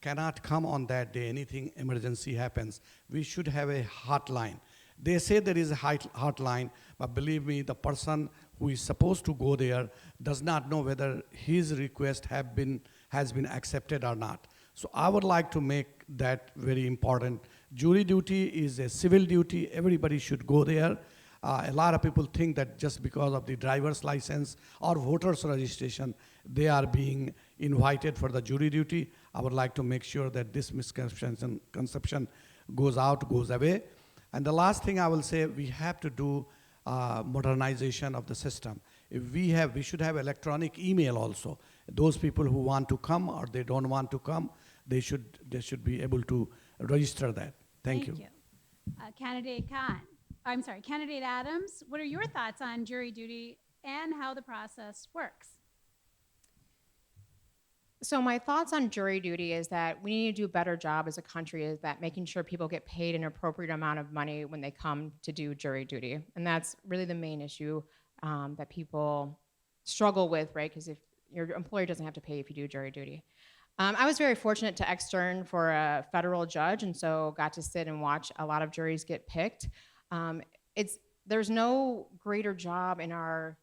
cannot come on that day, anything emergency happens, we should have a hotline. They say there is a hotline, but believe me, the person who is supposed to go there does not know whether his request has been accepted or not. So I would like to make that very important. Jury duty is a civil duty. Everybody should go there. A lot of people think that just because of the driver's license or voter's registration, they are being invited for the jury duty. I would like to make sure that this misconception goes away. And the last thing I will say, we have to do modernization of the system. We should have electronic email also. Those people who want to come or they don't want to come, they should be able to register that. Thank you. Candidate Adams, what are your thoughts on jury duty and how the process works? So my thoughts on jury duty is that we need to do a better job as a country is that making sure people get paid an appropriate amount of money when they come to do jury duty. And that's really the main issue that people struggle with, right? Because if your employer doesn't have to pay if you do jury duty. I was very fortunate to extern for a federal judge, and so got to sit and watch a lot of juries get picked. There's no greater job in our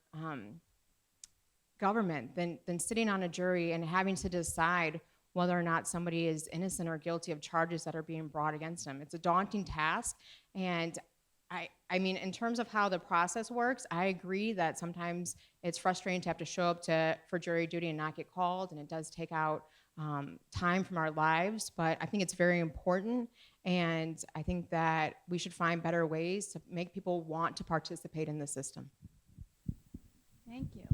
government than sitting on a jury and having to decide whether or not somebody is innocent or guilty of charges that are being brought against them. It's a daunting task, and I mean, in terms of how the process works, I agree that sometimes it's frustrating to have to show up for jury duty and not get called, and it does take out time from our lives, but I think it's very important, and I think that we should find better ways to make people want to participate in the system. Thank you.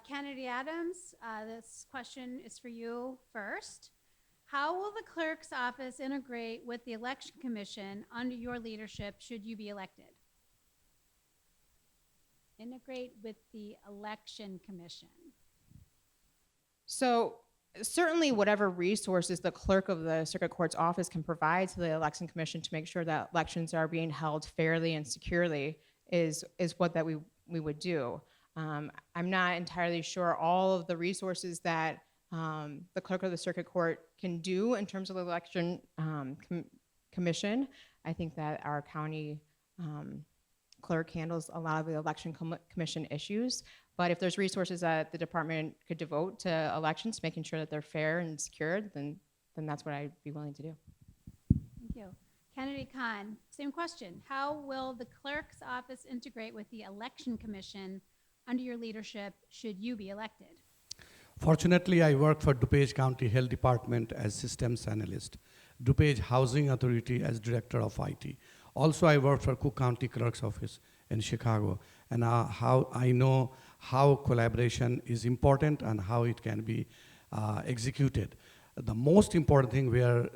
Candidate Adams, this question is for you first. How will the clerk's office integrate with the Election Commission under your leadership should you be elected? Integrate with the Election Commission. So certainly whatever resources the clerk of the circuit court's office can provide to the Election Commission to make sure that elections are being held fairly and securely is what that we would do. I'm not entirely sure all of the resources that the clerk of the circuit court can do in terms of the election commission. I think that our county clerk handles a lot of the election commission issues. But if there's resources that the department could devote to elections, making sure that they're fair and secured, then that's what I'd be willing to do. Thank you. Candidate Khan, same question. How will the clerk's office integrate with the Election Commission under your leadership should you be elected? Fortunately, I work for DuPage County Health Department as systems analyst, DuPage Housing Authority as director of IT. Also, I work for Cook County Clerk's Office in Chicago, and how I know how collaboration is important and how it can be executed. The most important thing where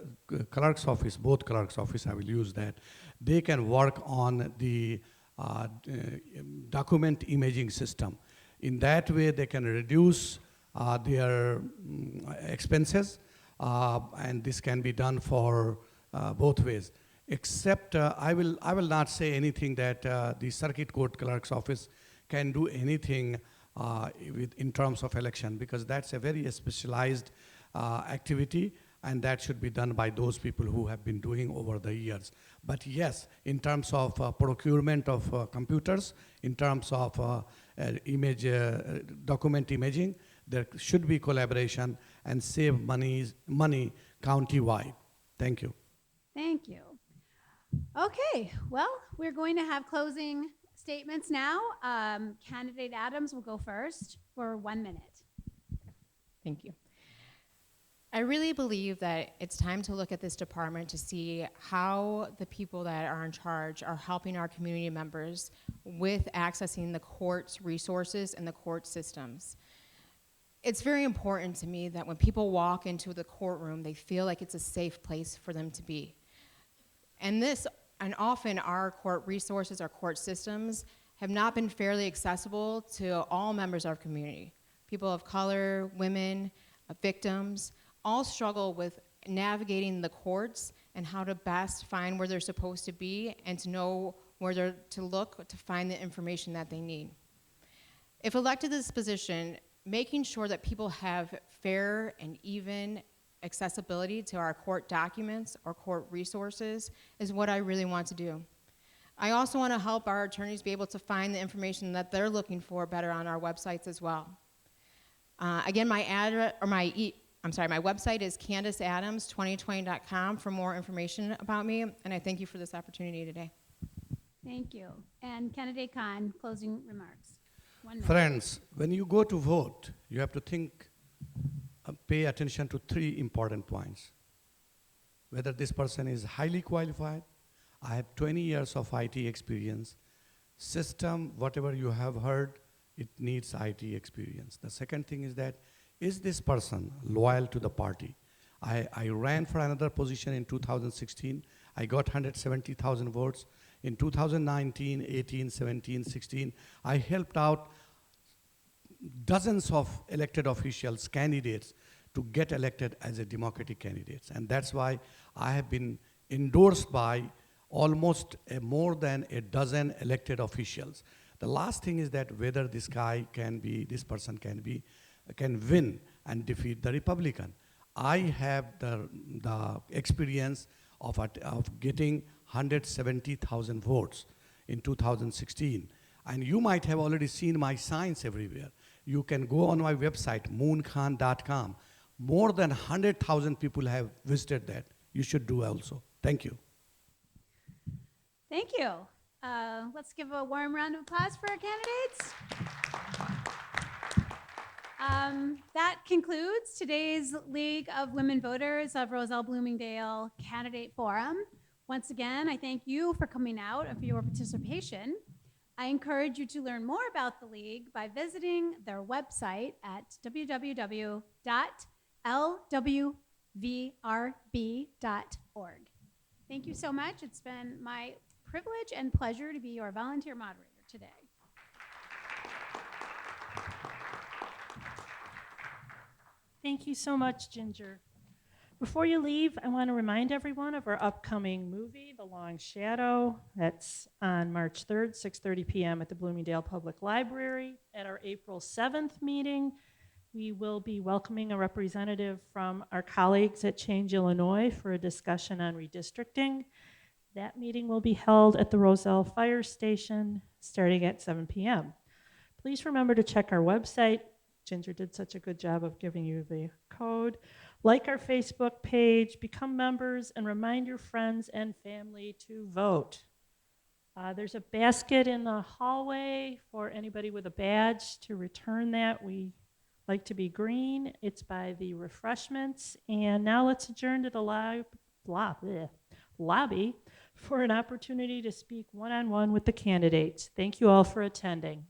clerk's office, both clerk's office, I will use that, they can work on the document imaging system. In that way, they can reduce their expenses, and this can be done for both ways. Except I will not say anything that the circuit court clerk's office can do anything in terms of election, because that's a very specialized activity, and that should be done by those people who have been doing over the years. But yes, in terms of procurement of computers, in terms of document imaging, there should be collaboration and save money county-wide. Thank you. Thank you. Okay, well, we're going to have closing statements now. Candidate Adams will go first for 1 minute. Thank you. I really believe that it's time to look at this department to see how the people that are in charge are helping our community members with accessing the court's resources and the court systems. It's very important to me that when people walk into the courtroom, they feel like it's a safe place for them to be. And often our court resources, our court systems, have not been fairly accessible to all members of our community. People of color, women, victims, all struggle with navigating the courts and how to best find where they're supposed to be and to know where to look to find the information that they need. If elected to this position, making sure that people have fair and even accessibility to our court documents or court resources is what I really want to do. I also want to help our attorneys be able to find the information that they're looking for better on our websites as well. Again, my website is CandiceAdams2020.com for more information about me, and I thank you for this opportunity today. Thank you. And Candidate Khan, closing remarks. 1 minute. Friends, when you go to vote, you have to think, pay attention to 3 important points. Whether this person is highly qualified, I have 20 years of IT experience. System, whatever you have heard, it needs IT experience. The second thing is that, is this person loyal to the party? I ran for another position in 2016. I got 170,000 votes. In 2019, 18, 17, 16, I helped out dozens of elected officials, candidates, to get elected as a Democratic candidates. And that's why I have been endorsed by almost more than a dozen elected officials. The last thing is that whether this person can win and defeat the Republican. I have the experience of getting 170,000 votes in 2016. And you might have already seen my signs everywhere. You can go on my website, moonkhan.com. More than 100,000 people have visited that. You should do also. Thank you. Thank you. Let's give a warm round of applause for our candidates. That concludes today's League of Women Voters of Roselle-Bloomingdale Candidate Forum. Once again, I thank you for coming out and for your participation. I encourage you to learn more about the League by visiting their website at www.lwvrb.org. Thank you so much. It's been my privilege and pleasure to be your volunteer moderator today. Thank you so much, Ginger. Before you leave, I want to remind everyone of our upcoming movie, The Long Shadow. That's on March 3rd, 6:30 p.m. at the Bloomingdale Public Library. At our April 7th meeting, we will be welcoming a representative from our colleagues at Change Illinois for a discussion on redistricting. That meeting will be held at the Roselle Fire Station starting at 7 p.m. Please remember to check our website. Ginger did such a good job of giving you the code. Like our Facebook page, become members, and remind your friends and family to vote. There's a basket in the hallway for anybody with a badge to return that. We like to be green, it's by the refreshments. And now let's adjourn to the lobby for an opportunity to speak one-on-one with the candidates. Thank you all for attending.